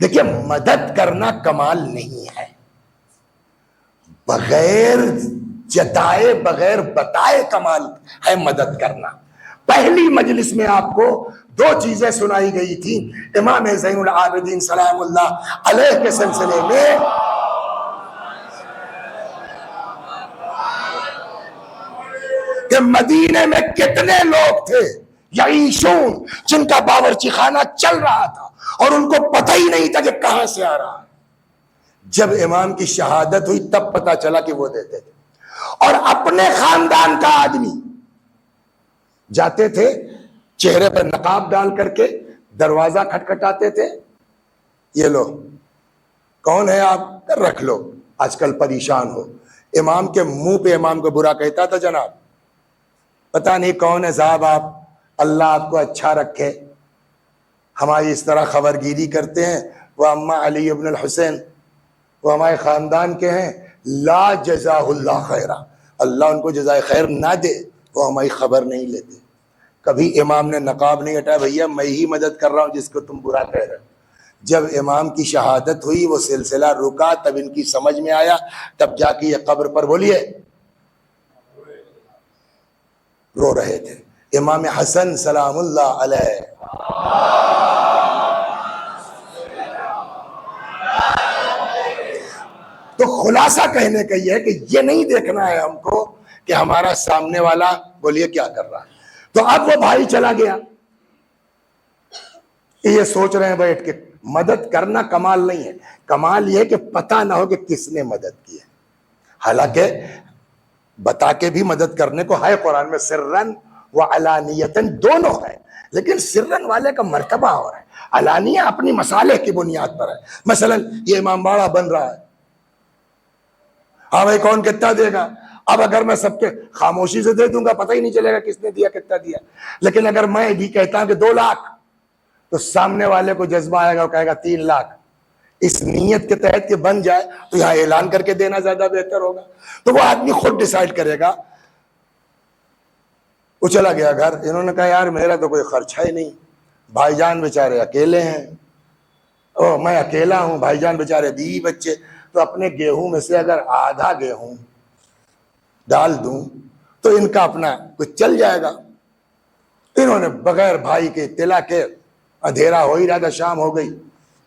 دیکھیے مدد کرنا کمال نہیں ہے, بغیر جتائے بغیر بتائے کمال ہے مدد کرنا. پہلی مجلس میں آپ کو 2 چیزیں سنائی گئی تھی امام زین العابدین سلام اللہ علیہ کے سلسلے میں. کہ مدینے میں کتنے لوگ تھے یعیشون جن کا باورچی خانہ چل رہا تھا اور ان کو پتہ ہی نہیں تھا کہ کہاں سے آ رہا ہے. جب امام کی شہادت ہوئی تب پتہ چلا کہ وہ دیتے تھے. اور اپنے خاندان کا آدمی جاتے تھے, چہرے پر نقاب ڈال کر کے دروازہ کھٹکھٹاتے تھے, یہ لو کون ہے آپ, رکھ لو, آج کل پریشان ہو. امام کے منہ پہ امام کو برا کہتا تھا جناب پتہ نہیں کون ہے صاحب آپ, اللہ آپ کو اچھا رکھے. ہماری اس طرح خبر گیری کرتے ہیں. وہ اما علی ابن الحسین وہ ہمارے خاندان کے ہیں, لا جزا اللہ خیرہ, اللہ ان کو جزائے خیر نہ دے, وہ ہماری خبر نہیں لیتے. کبھی امام نے نقاب نہیں ہٹایا, بھیا میں ہی مدد کر رہا ہوں جس کو تم برا کہہ رہے ہو. جب امام کی شہادت ہوئی وہ سلسلہ رکا, تب ان کی سمجھ میں آیا, تب جا کے یہ قبر پر بولیے رو رہے تھے. امام حسن سلام اللہ علیہ تو خلاصہ کہنے کا یہ ہے کہ یہ نہیں دیکھنا ہے ہم کو کہ ہمارا سامنے والا بولیے کیا کر رہا ہے. تو اب وہ بھائی چلا گیا, یہ سوچ رہے ہیں بیٹھ کے مدد کرنا کمال نہیں ہے, کمال یہ ہے کہ پتہ نہ ہو کہ کس نے مدد کی ہے. حالانکہ بتا کے بھی مدد کرنے کو ہے قرآن میں, سرن و علانیتن دونوں ہے, لیکن سرن والے کا مرتبہ اور ہے, علانیہ اپنی مصالح کی بنیاد پر ہے. مثلا یہ امام باڑہ بن رہا ہے, ہاں بھائی کون کتنا دے گا, اب اگر میں سب کے خاموشی سے دے دوں گا پتہ ہی نہیں چلے گا کس نے دیا کتنا دیا. لیکن اگر میں بھی کہتا ہوں کہ 2 لاکھ تو سامنے والے کو جذبہ آئے گا, وہ کہے گا 3 لاکھ. اس نیت کے تحت کہ بن جائے تو یہاں اعلان کر کے دینا زیادہ بہتر ہوگا. تو وہ آدمی خود ڈیسائیڈ کرے گا. وہ چلا گیا گھر, انہوں نے کہا یار میرا تو کوئی خرچ ہے نہیں, بھائی جان بیچارے اکیلے ہیں, او میں اکیلا ہوں, بھائی جان بیچارے بیوی بچے, تو اپنے گیہوں میں سے اگر آدھا گیہوں ڈال دوں تو ان کا اپنا کچھ چل جائے گا. انہوں نے بغیر بھائی کے اطلاع کے, اندھیرا ہو ہی رہا تھا, شام ہو گئی,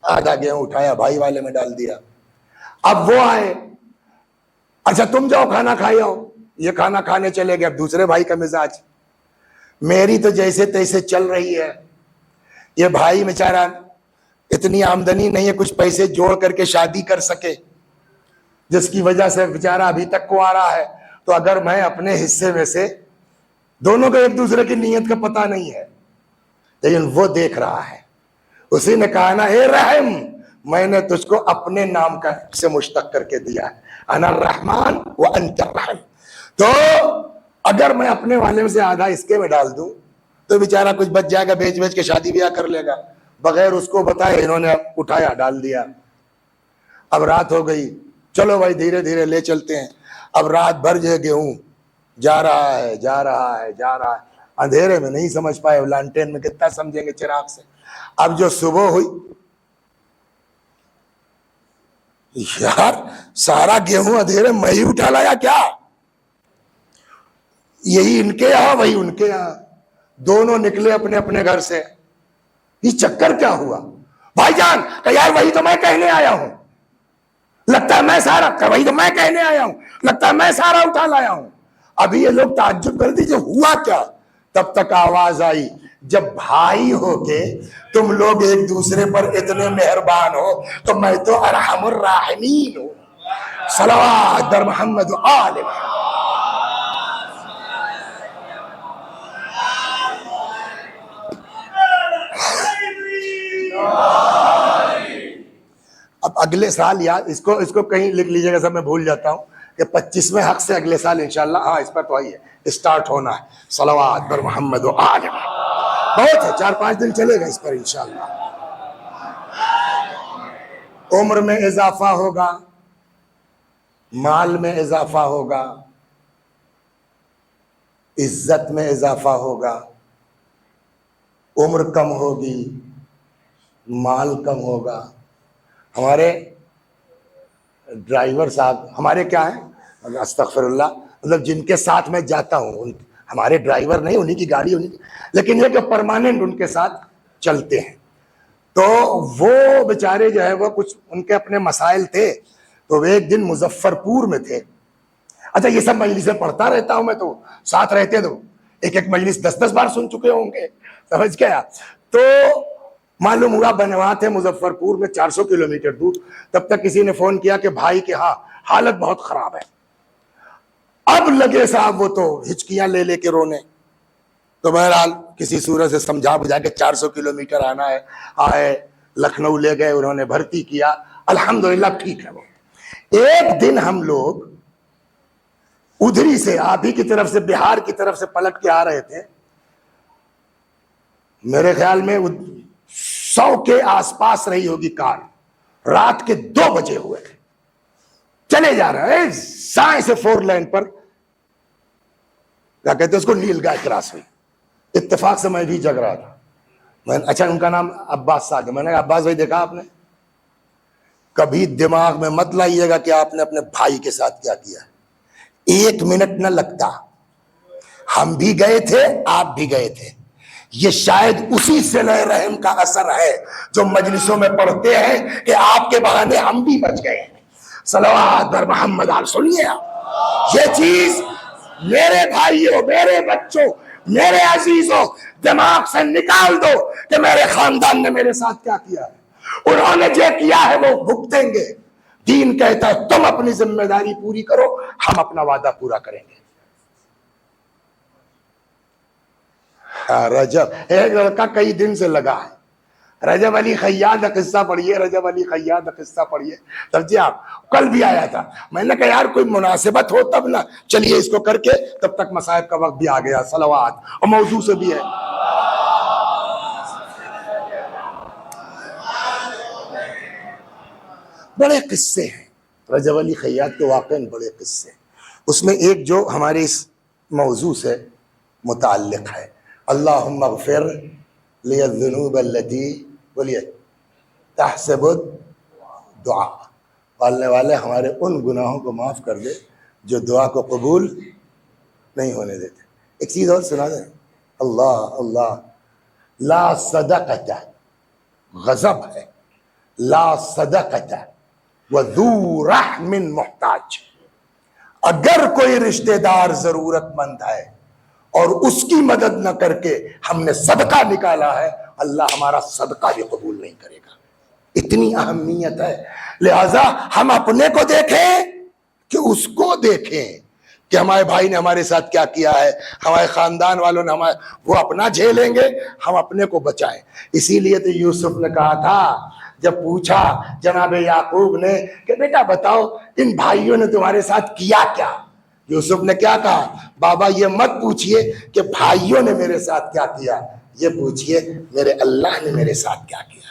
آدھا گیہوں اٹھایا بھائی والے میں ڈال دیا. اب وہ آئے, اچھا تم جاؤ کھانا کھائی آؤ, یہ کھانا کھانے چلے گئے. اب دوسرے بھائی کا مزاج, میری تو جیسے تیسے چل رہی ہے, یہ بھائی بیچارہ اتنی آمدنی نہیں ہے کچھ پیسے جوڑ کر کے شادی کر سکے, جس کی وجہ سے بیچارہ ابھی تک کو آ رہا ہے. تو اگر میں اپنے حصے میں سے, دونوں کو ایک دوسرے کی نیت کا پتہ نہیں ہے, لیکن وہ دیکھ رہا ہے. اسی نے کہا نا اے رحم, میں نے تجھ کو اپنے نام کا سے مشتق کر کے دیا ہے, انا الرحمن وانت الرحیم. تو اگر میں اپنے والے میں سے آدھا اس کے میں ڈال دوں تو بیچارہ کچھ بچ جائے گا, بیچ بیچ کے شادی بیاہ کر لے گا. بغیر اس کو بتائے انہوں نے اٹھایا ڈال دیا. اب رات ہو گئی, چلو بھائی دھیرے دھیرے لے چلتے ہیں. اب رات بھر جو گیہوں جا رہا ہے جا رہا ہے جا رہا ہے, اندھیرے میں نہیں سمجھ پائے, لانٹین میں کتنا سمجھیں گے چراغ سے. اب جو صبح ہوئی, یار سارا گیہوں اندھیرے میں ہی اٹھا لایا کیا, یہی ان کے یہاں وہی ان کے یہاں, دونوں نکلے اپنے اپنے گھر سے. یہ چکر کیا ہوا بھائی جان, کہ یار وہی تو میں کہنے آیا ہوں, لگتا ہے میں سارا, وہی تو میں کہنے آیا ہوں, لگتا ہے میں سارا اٹھا لایا ہوں. ابھی یہ لوگ تعجب کر دیجیے ہوا کیا. تب تک آواز آئی, جب بھائی ہو کے تم لوگ ایک دوسرے پر اتنے مہربان ہو تو میں تو ارحم الراحمین ہوں. صلوات در محمد و آل محمد. اب اگلے سال یاد اس کو کہیں لکھ لیجیے گا, سب میں بھول جاتا ہوں, کہ 25ویں حق سے اگلے سال انشاءاللہ, ہاں اس پر تو آئیے اسٹارٹ ہونا ہے, صلوات بر محمد و آل محمد. بہت ہے, 4-5 دن چلے گا اس پر انشاءاللہ. عمر میں اضافہ ہوگا, مال میں اضافہ ہوگا, عزت میں اضافہ ہوگا. عمر کم ہوگی, مال کم ہوگا. ہمارے ڈرائیور صاحب ہمارے کیا ہیں, استغفر اللہ, مطلب جن کے ساتھ میں جاتا ہوں, ہمارے ڈرائیور نہیں, انہی کی گاڑی انہی کی, لیکن یہ کہ پرماننٹ ان کے ساتھ چلتے ہیں. تو وہ بیچارے جو ہے وہ کچھ ان کے اپنے مسائل تھے, تو وہ ایک دن مظفر پور میں تھے. اچھا یہ سب مجلسیں پڑھتا رہتا ہوں میں, تو ساتھ رہتے تو ایک ایک مجلس 10 بار سن چکے ہوں گے, سمجھ گیا. تو معلوم ہوا بنوا تھے مظفر پور میں 400 کلومیٹر دور. تب تک کسی نے فون کیا کہ بھائی کے ہاں حالت بہت خراب ہے. اب لگے صاحب وہ تو ہچکیاں لے لے کے رونے. تو بہرحال کسی صورت سے سمجھا بجھا کے 400 کلومیٹر آنا ہے, آئے لکھنؤ لے گئے, انہوں نے بھرتی کیا, الحمدللہ ٹھیک ہے وہ. ایک دن ہم لوگ ادھری سے آپ ہی کی طرف سے, بہار کی طرف سے پلٹ کے آ رہے تھے, میرے خیال میں 100 کے آس پاس رہی ہوگی کار، رات کے 2 بجے ہوئے، چلے جا رہا ہے سائیں سے 4 لائن پر، کیا کہتے ہیں اس کو، نیل گائے کراس ہوئی، اتفاق سے میں بھی جگ رہا تھا، میں اچھا ان کا نام عباس صاحب ہے، میں نے کہا عباس بھائی دیکھا آپ نے؟ کبھی دماغ میں مت لائیے گا کہ آپ نے اپنے بھائی کے ساتھ کیا کیا، 1 منٹ نہ لگتا، ہم بھی گئے تھے آپ بھی گئے تھے، یہ شاید اسی صلہ رحم کا اثر ہے جو مجلسوں میں پڑھتے ہیں کہ آپ کے بہانے ہم بھی بچ گئے ہیں، صلوات بر محمد آل، سنیے آپ یہ چیز میرے بھائیوں، میرے بچوں، میرے عزیزوں، دماغ سے نکال دو کہ میرے خاندان نے میرے ساتھ کیا کیا ہے، انہوں نے جو کیا ہے وہ بھگتیں گے، دین کہتا ہے تم اپنی ذمہ داری پوری کرو، ہم اپنا وعدہ پورا کریں گے۔ رجب، ایک لڑکا کئی دن سے لگا ہے، رجب علی خیاط کا قصہ پڑھیے، رجب علی خیاط کا قصہ پڑھیے، تب جی آپ کل بھی آیا تھا، میں نے کہا یار کوئی مناسبت ہو تب نا، چلیے اس کو کر کے، تب تک مصائب کا وقت بھی آ گیا، صلوات، اور موضوع سے بھی ہے۔ بڑے قصے ہیں رجب علی خیاط کے، واقعاً بڑے قصے، اس میں ایک جو ہمارے اس موضوع سے متعلق ہے، اللہم اغفر لی الذنوب التي تحسب الدعاء، پالنے والے ہمارے ان گناہوں کو معاف کر دے جو دعا کو قبول نہیں ہونے دیتے۔ ایک چیز اور سنا دیں، اللہ اللہ، لا صدقت، غضب ہے، لا صدقت وذو رحم محتاج، اگر کوئی رشتہ دار ضرورت مند ہے اور اس کی مدد نہ کر کے ہم نے صدقہ نکالا ہے، اللہ ہمارا صدقہ بھی قبول نہیں کرے گا، اتنی اہمیت ہے۔ لہذا ہم اپنے کو دیکھیں کہ اس کو دیکھیں کہ ہمارے بھائی نے ہمارے ساتھ کیا کیا ہے، ہمارے خاندان والوں نے ہمارے، وہ اپنا جھیلیں گے، ہم اپنے کو بچائیں۔ اسی لیے تو یوسف نے کہا تھا جب پوچھا جناب یعقوب نے کہ بیٹا بتاؤ ان بھائیوں نے تمہارے ساتھ کیا کیا، یوسف نے کیا کہا، بابا یہ مت پوچھئے کہ بھائیوں نے میرے ساتھ کیا کیا، یہ پوچھئے میرے اللہ نے میرے ساتھ کیا کیا۔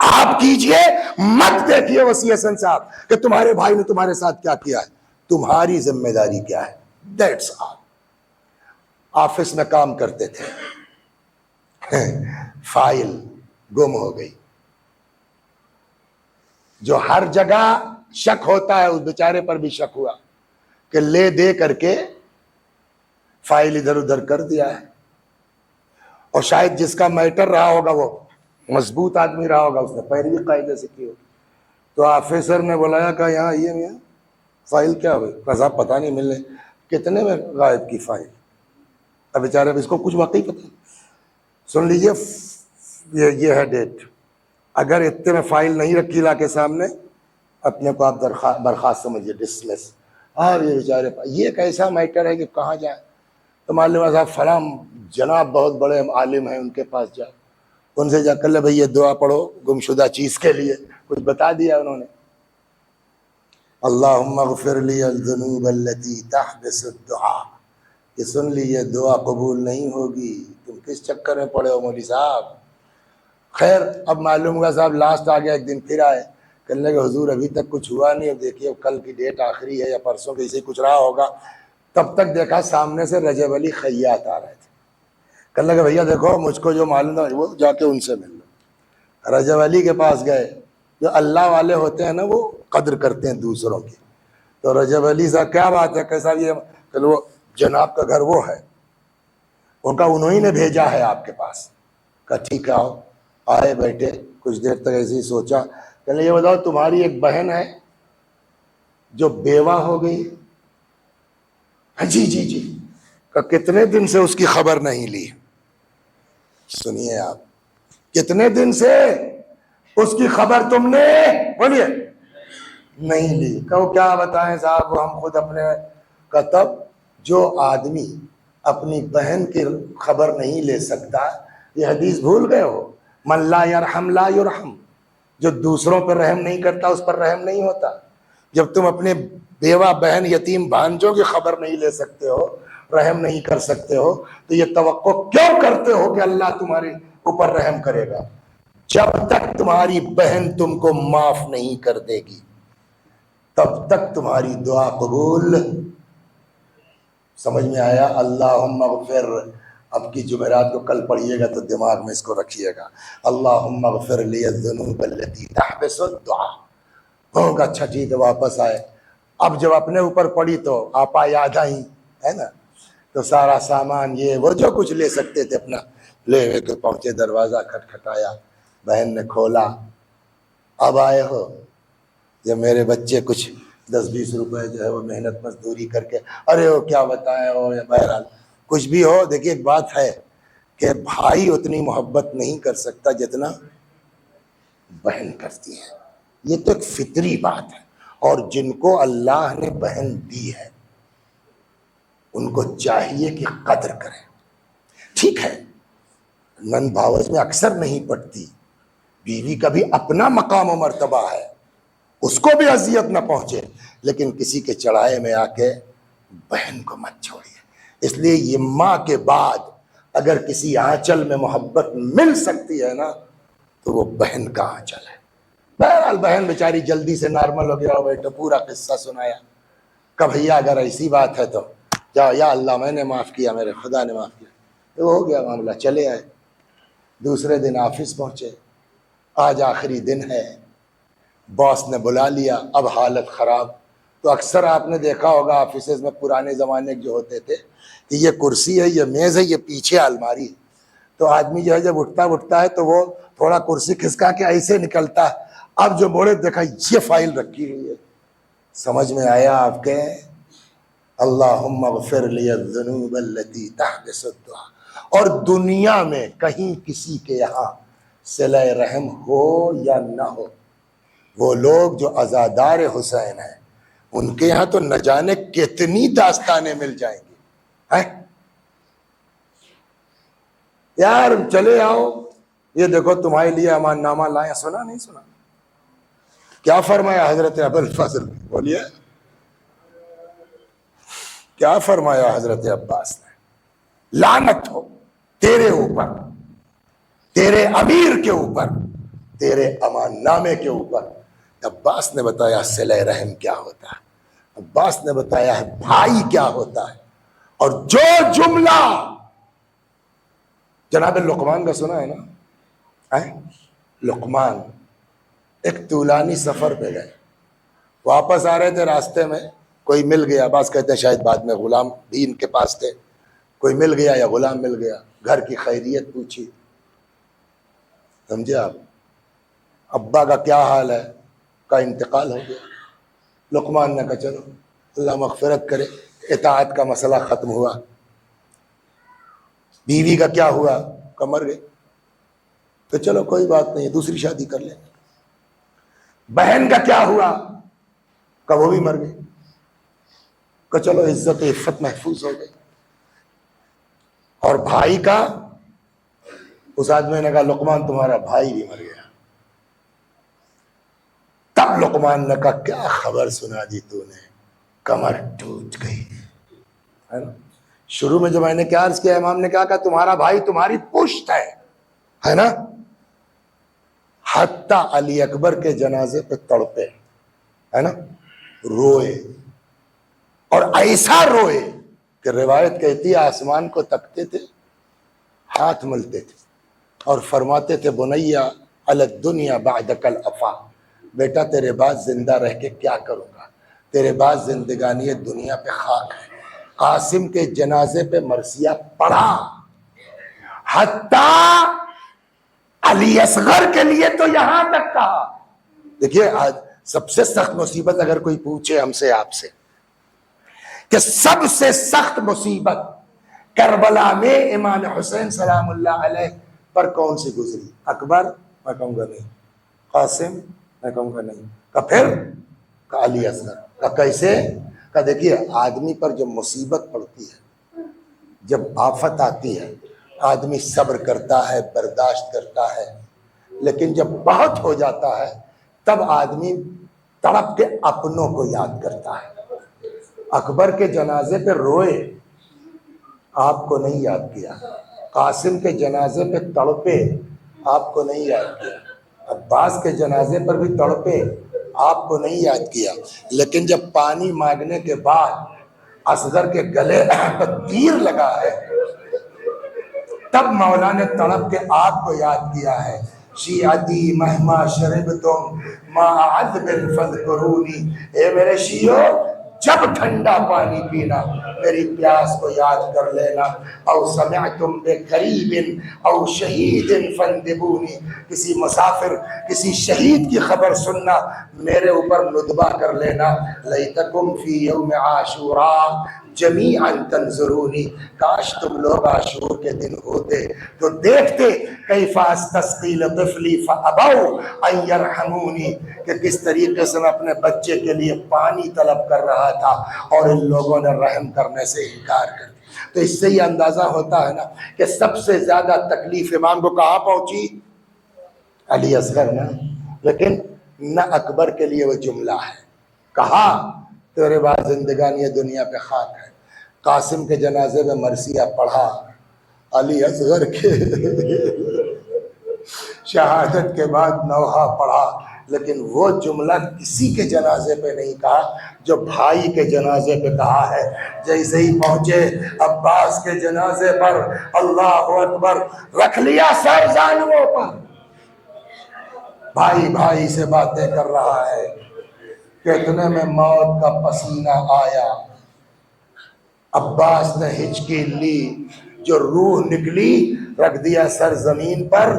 آپ کیجئے، مت دیکھیے وسیع حسن صاحب کہ تمہارے بھائی نے تمہارے ساتھ کیا کیا ہے، تمہاری ذمہ داری کیا ہے، دیٹس آل۔ آفس میں کام کرتے تھے، فائل گم ہو گئی، جو ہر جگہ شک ہوتا ہے اس بیچارے پر بھی شک ہوا کہ لے دے کر کے فائل ادھر ادھر کر دیا ہے، اور شاید جس کا میٹر رہا ہوگا وہ مضبوط آدمی رہا ہوگا، اس نے پیروی قاعدے سے کی ہوگی، تو آفیسر نے بلایا کہ یہاں یہ میاں فائل کیا ہوئی، قضا پتہ نہیں ملنے کتنے میں غائب کی فائل، اب بیچارے اس کو کچھ واقعی پتہ نہیں، سن لیجئے یہ ہے ڈیٹ، اگر اتنے میں فائل نہیں رکھی لا کے سامنے، اپنے کو آپ برخاست سمجھیے، ڈسمس، اور یہ بیچارے یہ ایک ایسا میٹر ہے کہ کہاں جائے، تو معلوم صاحب فلاں جناب بہت بڑے عالم ہیں ان کے پاس جاؤ، ان سے جا کر لے بھئی یہ دعا پڑھو گمشدہ چیز کے لیے، کچھ بتا دیا انہوں نے، اللہم اغفر لی الذنوب التي تحبس الدعاء، یہ سن لی یہ دعا قبول نہیں ہوگی، تم کس چکر میں پڑے ہو مولوی صاحب۔ خیر اب معلوم ہوا صاحب لاسٹ آ گیا، ایک دن پھر آئے، کہنے لگے حضور ابھی تک کچھ ہوا نہیں، اب دیکھیے کل کی ڈیٹ آخری ہے یا پرسوں کے اسے کچھ رہا ہوگا، تب تک دیکھا سامنے سے رجب علی خیاط آ رہے تھے، کہنے لگے بھیا دیکھو مجھ کو جو معلوم ہے وہ جا کے ان سے مل لو، رجب علی کے پاس گئے، جو اللہ والے ہوتے ہیں نا وہ قدر کرتے ہیں دوسروں کی، تو رجب علی صاحب کیا بات ہے کہ صاحب یہ کہ وہ جناب کا گھر وہ ہے، ان کا انہوں نے بھیجا ہے آپ کے پاس، کہا ٹھیک ہے آؤ، آئے بیٹھے، کچھ دیر تک ایسے ہی سوچا، کہنے یہ بتاؤ تمہاری ایک بہن ہے جو بیوہ ہو گئی، جی جی جی، کہ کتنے دن سے اس کی خبر نہیں لی، سنیے آپ کتنے دن سے اس کی خبر تم نے بولیے نہیں لی، کہو کیا بتائیں صاحب ہم خود اپنے کا، تب جو آدمی اپنی بہن کی خبر نہیں لے سکتا، یہ حدیث بھول گئے ہو، من لا یرحم لا یرحم، جو دوسروں پر رحم نہیں کرتا اس پر رحم نہیں ہوتا، جب تم اپنے بیوہ بہن یتیم بھانجوں کی خبر نہیں لے سکتے ہو، رحم نہیں کر سکتے ہو، تو یہ توقع کیوں کرتے ہو کہ اللہ تمہارے اوپر رحم کرے گا؟ جب تک تمہاری بہن تم کو معاف نہیں کر دے گی تب تک تمہاری دعا قبول. سمجھ میں آیا؟ اللہم اغفر. اب کی جمعرات کو کل پڑھیے گا تو دماغ میں اس کو رکھیے گا. اللہم اغفر لی الذنوب التي تحبس الدعاء. ہوگا اچھا ٹھیک ہے واپس آئے. اب جب اپنے اوپر پڑی تو آپا یاد آئی ہے نا, تو سارا سامان یہ وہ جو کچھ لے سکتے تھے اپنا لے ہوئے کے پہنچے, دروازہ کھٹکھٹایا, بہن نے کھولا. اب آئے ہو, جب میرے بچے کچھ 10-20 روپے جو ہے وہ محنت مزدوری کر کے, ارے وہ کیا بتائیں ہو, یا بہرحال کچھ بھی ہو. دیکھیے ایک بات ہے کہ بھائی اتنی محبت نہیں کر سکتا جتنا بہن کرتی ہے. یہ تو ایک فطری بات ہے. اور جن کو اللہ نے بہن دی ہے ان کو چاہیے کہ قدر کریں. ٹھیک ہے نن بھاوز میں اکثر نہیں پڑتی, بیوی کا بھی اپنا مقام و مرتبہ ہے, اس کو بھی اذیت نہ پہنچے, لیکن کسی کے چڑھائے میں آ کے بہن کو مت چھوڑیے. اس لیے یہ ماں کے بعد اگر کسی آنچل میں محبت مل سکتی ہے نا تو وہ بہن کا آنچل ہے. بہرحال بہن بیچاری جلدی سے نارمل ہو گیا, بیٹا پورا قصہ سنایا. کہ بھیا اگر ایسی بات ہے تو یا اللہ میں نے معاف کیا, میرے خدا نے معاف کیا, تو ہو گیا معاملہ. چلے آئے. دوسرے دن آفس پہنچے, آج آخری دن ہے, باس نے بلا لیا. اب حالت خراب. تو اکثر آپ نے دیکھا ہوگا آفیسز میں پرانے زمانے جو ہوتے تھے کہ یہ کرسی ہے, یہ میز ہے, یہ پیچھے الماری ہے. تو آدمی جو ہے جب اٹھتا ہے تو وہ تھوڑا کرسی کھسکا کے ایسے نکلتا ہے. اب جو موڑے دیکھا یہ فائل رکھی ہوئی ہے. سمجھ میں آیا آپ کے؟ اللہم اغفر لی الذنوب التي تحبس الدعاء. اور دنیا میں کہیں کسی کے یہاں صلہ رحم ہو یا نہ ہو, وہ لوگ جو عزادار حسین ہیں ان کے یہاں تو نہ جانے کتنی داستانیں مل جائیں گی. یار چلے آؤ, یہ دیکھو تمہارے لیے امان نامہ لائے. سنا نہیں سنا کیا فرمایا حضرت ابوالفضل؟ بولیے کیا فرمایا حضرت عباس نے؟ لعنت ہو تیرے اوپر, تیرے امیر کے اوپر, تیرے امان نامے کے اوپر. عباس نے بتایا صلہ رحم کیا ہوتا ہے, عباس نے بتایا ہے بھائی کیا ہوتا ہے. اور جو جملہ جناب لقمان کا سنا ہے نا, لقمان ایک طولانی سفر پہ گئے, واپس آ رہے تھے, راستے میں کوئی مل گیا. بعض کہتے ہیں شاید بعد میں غلام بھی ان کے پاس تھے, کوئی مل گیا یا غلام مل گیا, گھر کی خیریت پوچھی. سمجھے آپ؟ ابا کا کیا حال ہے؟ کا انتقال ہو گیا. لقمان نے کہا چلو اللہ مغفرت کرے, اطاعت کا مسئلہ ختم ہوا. بیوی کا کیا ہوا؟ کہ مر گئے. تو چلو کوئی بات نہیں, دوسری شادی کر لیں. بہن کا کیا ہوا؟ کہ وہ بھی مر گئی. کہ چلو عزت و عفت محفوظ ہو گئی. اور بھائی کا؟ اس آدمی نے کہا لقمان تمہارا بھائی بھی مر گیا. تب لقمان نے کہا کیا خبر سنا دی تو نے, کمر ٹوٹ گئی. ہے نا, شروع میں جو میں نے کیا عرض کیا, امام نے کہا کہ تمہارا بھائی تمہاری پشت ہے نا. حتیٰ علی اکبر کے جنازے پہ تڑپے, ہے نا, روئے, اور ایسا روئے کہ روایت کہتی ہے آسمان کو تکتے تھے, ہاتھ ملتے تھے اور فرماتے تھے بنیا علی الدنیا بعدک الافا, بیٹا تیرے بعد زندہ رہ کے کیا کروں گا, تیرے بعد زندگانی دنیا پہ خاک ہے. قاسم کے جنازے پہ مرثیہ پڑھا. حتیٰ علی اصغر کے لیے تو یہاں تک کہا. دیکھیے آج سب سے سخت مصیبت اگر کوئی پوچھے ہم سے آپ سے کہ سب سے سخت مصیبت کربلا میں امام حسین سلام اللہ علیہ پر کون سی گزری؟ اکبر؟ میں کہوں گا نہیں. قاسم؟ میں کہوں گا نہیں. کہ پھر؟ کہ علی اصغر. کہ کیسے؟ کہ دیکھیے آدمی پر جب مصیبت پڑتی ہے, جب آفت آتی ہے, آدمی صبر کرتا ہے, برداشت کرتا ہے, لیکن جب بہت ہو جاتا ہے تب آدمی تڑپ کے اپنوں کو یاد کرتا ہے. اکبر کے جنازے پہ روئے, آپ کو نہیں یاد کیا. قاسم کے جنازے پہ تڑپے, آپ کو نہیں یاد کیا. عباس کے جنازے پر بھی تڑپے، آپ کو نہیں یاد کیا. لیکن جب پانی مانگنے کے بعد اصغر کے گلے پر تیر لگا ہے تب مولا نے تڑپ کے آپ کو یاد کیا ہے. شیعتی مہما شربتم ما عذب فاذکرونی، اے میرے شیعو جب ٹھنڈا پانی پینا میری پیاس کو یاد کر لینا. او سمعتم بقریب او شہید فاندبونی، کسی مسافر کسی شہید کی خبر سننا میرے اوپر ندبہ کر لینا. لیتکم فی یوم عاشوراء جمیعا تنظرونی، کاش تم لوگ عاشور کے دن ہوتے تو دیکھتے کیف استسقی لطفلی فابوا ان یرحمونی، کہ کس طریقے سے میں اپنے بچے کے لیے پانی طلب کر رہا تھا اور ان لوگوں نے رحم کرنے سے انکار کر دیا. تو اس سے یہ اندازہ ہوتا ہے نا کہ سب سے زیادہ تکلیف امام کو کہاں پہنچی؟ علی اصغر نا. لیکن نہ اکبر کے لیے وہ جملہ ہے، کہا تیرے بعد زندگانی دنیا پہ خاک ہے. قاسم کے جنازے میں مرثیہ پڑھا، علی اصغر کے شہادت کے بعد نوحہ پڑھا، لیکن وہ جملہ کسی کے جنازے پہ نہیں کہا جو بھائی کے جنازے پہ کہا ہے. جیسے ہی پہنچے عباس کے جنازے پر، اللہ اکبر، رکھ لیا سر زانووں پر، بھائی بھائی سے باتیں کر رہا ہے کہ اتنے میں موت کا پسینہ آیا. عباس نے ہچکی لی، جو روح نکلی رکھ دیا سر زمین پر.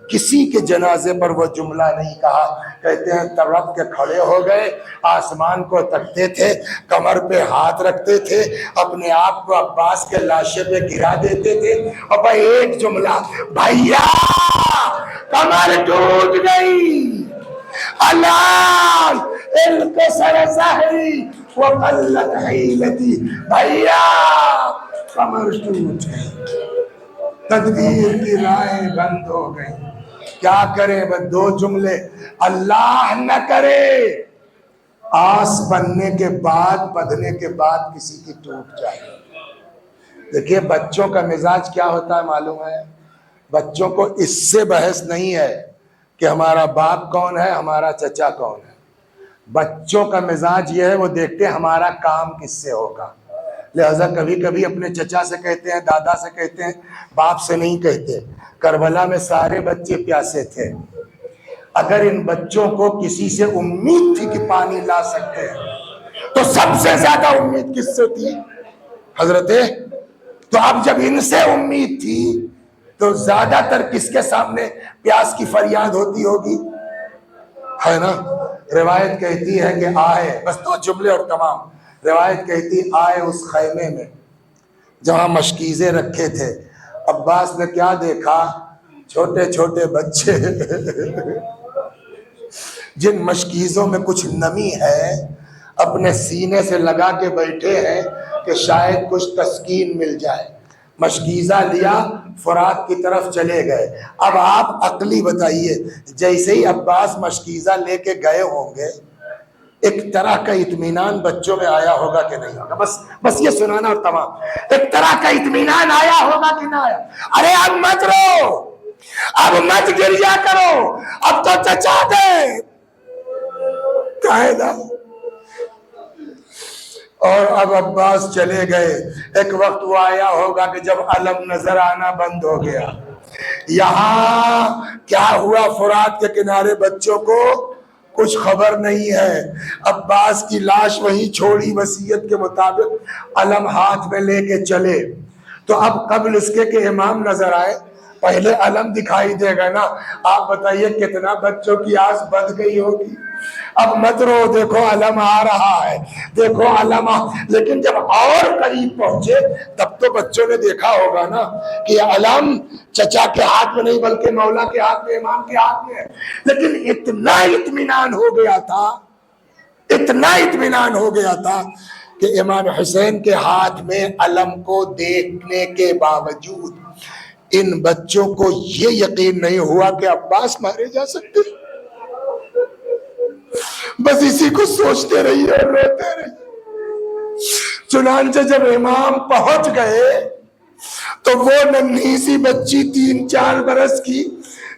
کسی کے جنازے پر وہ جملہ نہیں کہا. کہتے ہیں تڑپ کے کھڑے ہو گئے، آسمان کو تکتے تھے، کمر پہ ہاتھ رکھتے تھے، اپنے آپ کو عباس کے لاشے پہ گرا دیتے تھے، اور بھائی ایک جملہ، بھیا کمر ٹوٹ گئی، الان انکسر ظہری وقلت حیلتی، بھیا کمر ٹوٹ گئی، تدبیر کی راہیں بند ہو گئی. کیا کرے؟ بس دو جملے، اللہ نہ کرے آس بننے کے بعد، بدھنے کے بعد کسی کی ٹوٹ جائے. دیکھیے بچوں کا مزاج کیا ہوتا ہے معلوم ہے؟ بچوں کو اس سے بحث نہیں ہے کہ ہمارا باپ کون ہے، ہمارا چچا کون ہے. بچوں کا مزاج یہ ہے، وہ دیکھتے ہیں ہمارا کام کس سے ہوگا. لہذا کبھی کبھی اپنے چچا سے کہتے ہیں، دادا سے کہتے ہیں، باپ سے نہیں کہتے. کربلا میں سارے بچے پیاسے تھے، اگر ان بچوں کو کسی سے امید تھی کہ پانی لا سکتے ہیں تو سب سے زیادہ امید کس سے تھی؟ حضرت. تو اب جب ان سے امید تھی تو زیادہ تر کس کے سامنے پیاس کی فریاد ہوتی ہوگی؟ ہے نا. روایت کہتی ہے کہ آئے، بس دو جملے اور تمام. روایت کہتی آئے اس خیمے میں جہاں مشکیزیں رکھے تھے. عباس نے کیا دیکھا؟ چھوٹے چھوٹے بچے جن مشکیزوں میں کچھ نمی ہے اپنے سینے سے لگا کے بیٹھے ہیں کہ شاید کچھ تسکین مل جائے. مشکیزہ لیا، فرات کی طرف چلے گئے. اب آپ عقلی بتائیے، جیسے ہی عباس مشکیزہ لے کے گئے ہوں گے ایک طرح کا اطمینان بچوں میں آیا ہوگا کہ نہیں ہوگا؟ بس یہ سنانا اور تمام. ایک طرح کا اطمینان آیا ہوگا کہ نہ آیا؟ ارے اب مت رو، اب مت گریا کرو، اب تو چچا دے قاعدہ. اور اب عباس چلے گئے. ایک وقت وہ آیا ہوگا کہ جب علم نظر آنا بند ہو گیا. یہاں کیا ہوا فرات کے کنارے بچوں کو کچھ خبر نہیں ہے. عباس کی لاش وہیں چھوڑی وصیت کے مطابق، علم ہاتھ میں لے کے چلے. تو اب قبل اس کے کہ امام نظر آئے پہلے علم دکھائی دے گا نا. آپ بتائیے کتنا بچوں کی آس بندھ گئی ہوگی. اب مت رو، دیکھو علم آ رہا ہے، دیکھو علم لیکن جب اور قریب پہنچے تب تو بچوں نے دیکھا ہوگا نا کہ علم چچا کے ہاتھ میں نہیں بلکہ مولا کے ہاتھ میں، امام کے ہاتھ میں ہے. لیکن اتنا اطمینان ہو گیا تھا، اتنا اطمینان ہو گیا تھا کہ امام حسین کے ہاتھ میں علم کو دیکھنے کے باوجود ان بچوں کو یہ یقین نہیں ہوا کہ عباس مارے جا سکتے. بس اسی کو سوچتے رہیے اور روتے رہیے. چنانچہ جب امام پہنچ گئے تو وہ ننھی سی بچی 3-4 برس کی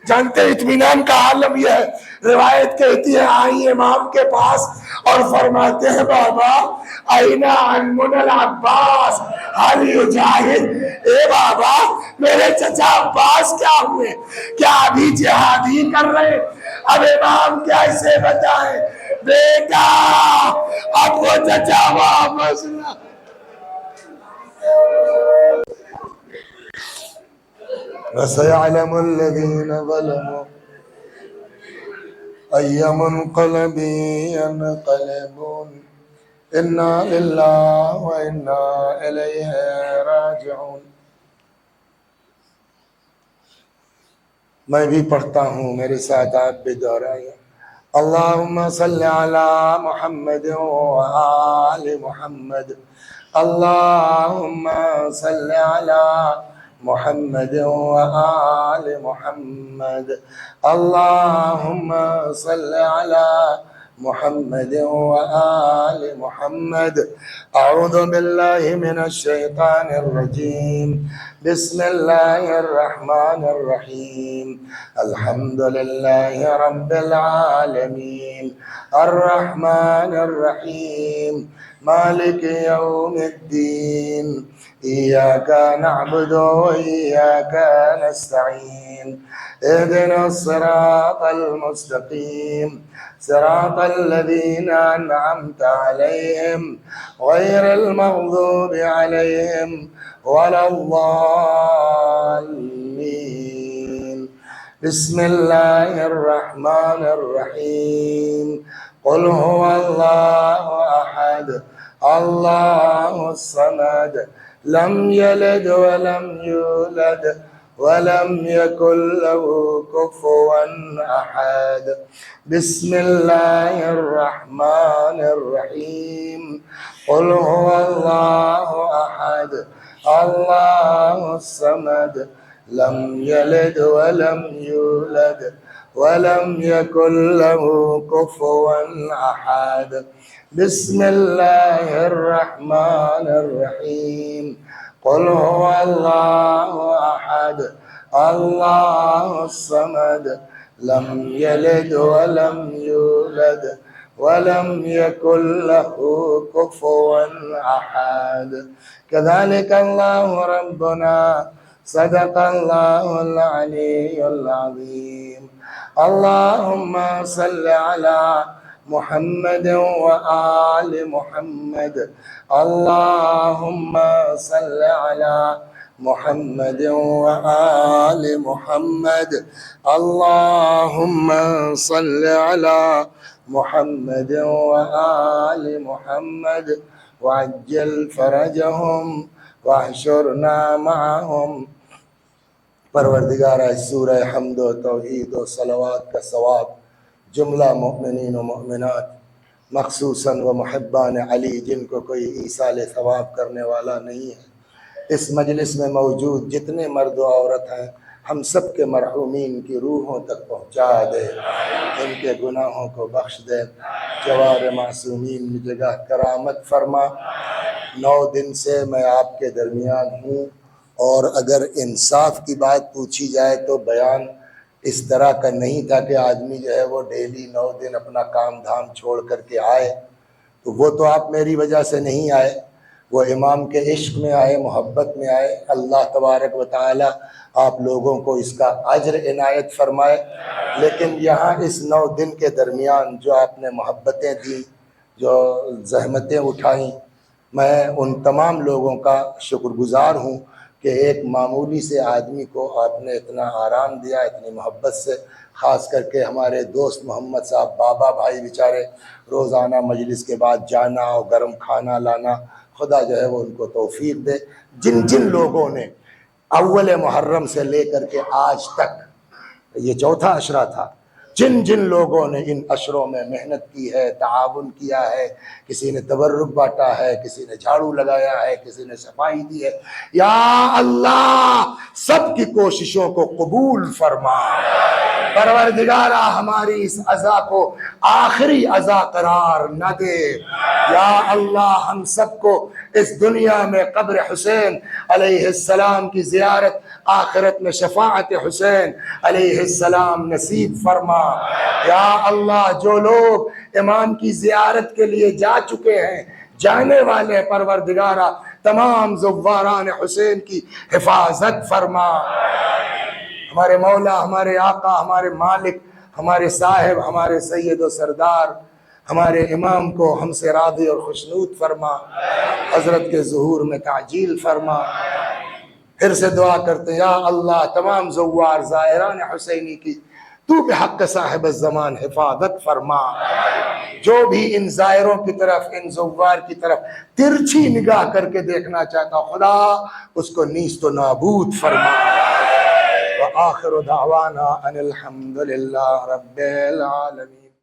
جانتے اطمینان کا عالم یہ ہے، روایت کہتی ہے آئی امام کے پاس اور فرماتے ہیں بابا اینا عمنا العباس حل یجاہد، اے بابا میرے چچا عباس کیا ہوئے، کیا ابھی جہاد ہی کر رہے؟ اب امام کیسے بتائیں بیٹا، اب وہ چچا واپس نہ۔ وَسَيَعْلَمُ الَّذِينَ ظَلَمُوا أَيَّ مُنقَلَبٍ يَنقَلِبُونَ إِنَّا لِلَّهِ وَإِنَّا إِلَيْهِ راجعون۔ میں بھی پڑھتا ہوں، میرے ساتھ آپ بھی دہرائیں۔ اللہم صلی علی محمد وآل محمد، اللہم صلی علی محمد وآل محمد، اللہم صلی علی محمد وآل محمد۔ اعوذ باللہ من الشیطان الرجیم، بسم اللہ الرحمن الرحیم، الحمد للہ رب العالمین، الرحمن الرحیم، مالک یوم الدین، ایاک نعبد وإیاک نستعین، اہدنا الصراط المستقیم، صراط الذین انعمت علیہم غیر المغضوب علیہم ولا الضالین۔ بسم اللہ الرحمن الرحیم، قل هو اللہ احد اللہ الصمد، لم یلد ولم یولد ولم یکن له کفوا احد۔ بسم اللہ الرحمن الرحیم، قل هو اللہ احد اللہ الصمد، لم یلد ولم یولد ولم یکن له کفوا احد۔ بسم اللہ الرحمن الرحیم، قل هو اللہ احد اللہ الصمد، لم یلد ولم یولد ولم یکن له کفوا احد۔ کذالک اللہ ربنا صدق اللہ العلی العظیم۔ اللہم صل علی محمد وآل محمد، اللہم صل علی محمد وآل محمد، اللہم صل علی محمد وآل محمد، وعجل فرجہم واحشرنا معہم۔ پروردگارہ اس سورہ حمد و توحید و صلوات کا ثواب جملہ مؤمنین و مؤمنات، مخصوصاً و محبان علی جن کو کوئی ایصال ثواب کرنے والا نہیں ہے، اس مجلس میں موجود جتنے مرد و عورت ہیں ہم سب کے مرحومین کی روحوں تک پہنچا دے، ان کے گناہوں کو بخش دے، جوار معصومین میں جگہ کرامت فرما۔ 9 دن سے میں آپ کے درمیان ہوں، اور اگر انصاف کی بات پوچھی جائے تو بیان اس طرح کا نہیں تھا کہ آدمی جو ہے وہ ڈیلی 9 دن اپنا کام دھام چھوڑ کر کے آئے، تو وہ تو آپ میری وجہ سے نہیں آئے، وہ امام کے عشق میں آئے، محبت میں آئے۔ اللہ تبارک و تعالی آپ لوگوں کو اس کا اجر عنایت فرمائے۔ لیکن یہاں اس 9 دن کے درمیان جو آپ نے محبتیں دیں، جو زحمتیں اٹھائیں، میں ان تمام لوگوں کا شکر گزار ہوں کہ ایک معمولی سے آدمی کو آپ نے اتنا آرام دیا، اتنی محبت سے۔ خاص کر کے ہمارے دوست محمد صاحب بابا بھائی بیچارے روزانہ مجلس کے بعد جانا اور گرم کھانا لانا، خدا جو ہے وہ ان کو توفیق دے۔ جن جن لوگوں نے اول محرم سے لے کر کے آج تک، یہ چوتھا عشرہ تھا، جن جن لوگوں نے ان عشروں میں محنت کی ہے، تعاون کیا ہے، کسی نے تبرک بانٹا ہے، کسی نے جھاڑو لگایا ہے، کسی نے صفائی دی ہے، یا اللہ سب کی کوششوں کو قبول فرما۔ پروردگارہ ہماری اس عزا کو آخری عزا قرار نہ دے۔ یا اللہ ہم سب کو اس دنیا میں قبر حسین علیہ السلام کی زیارت، آخرت میں شفاعت حسین علیہ السلام نصیب فرما۔ یا اللہ جو لوگ امام کی زیارت کے لیے جا چکے ہیں، جانے والے، پروردگارہ تمام زواران حسین کی حفاظت فرما۔ ہمارے مولا، ہمارے آقا، ہمارے مالک، ہمارے صاحب، ہمارے سید و سردار، ہمارے امام کو ہم سے راضی اور خوشنود فرما، حضرت کے ظہور میں تعجیل فرما۔ پھر سے دعا کرتے ہیں یا اللہ تمام زوار زائران حسینی کی تو بحق صاحب الزمان حفاظت فرما۔ جو بھی ان زائروں کی طرف، ان زوار کی طرف ترچھی نگاہ کر کے دیکھنا چاہتا، خدا اس کو نیست و نابود فرما۔ وآخر دعوانا ان الحمد للہ رب العالمین۔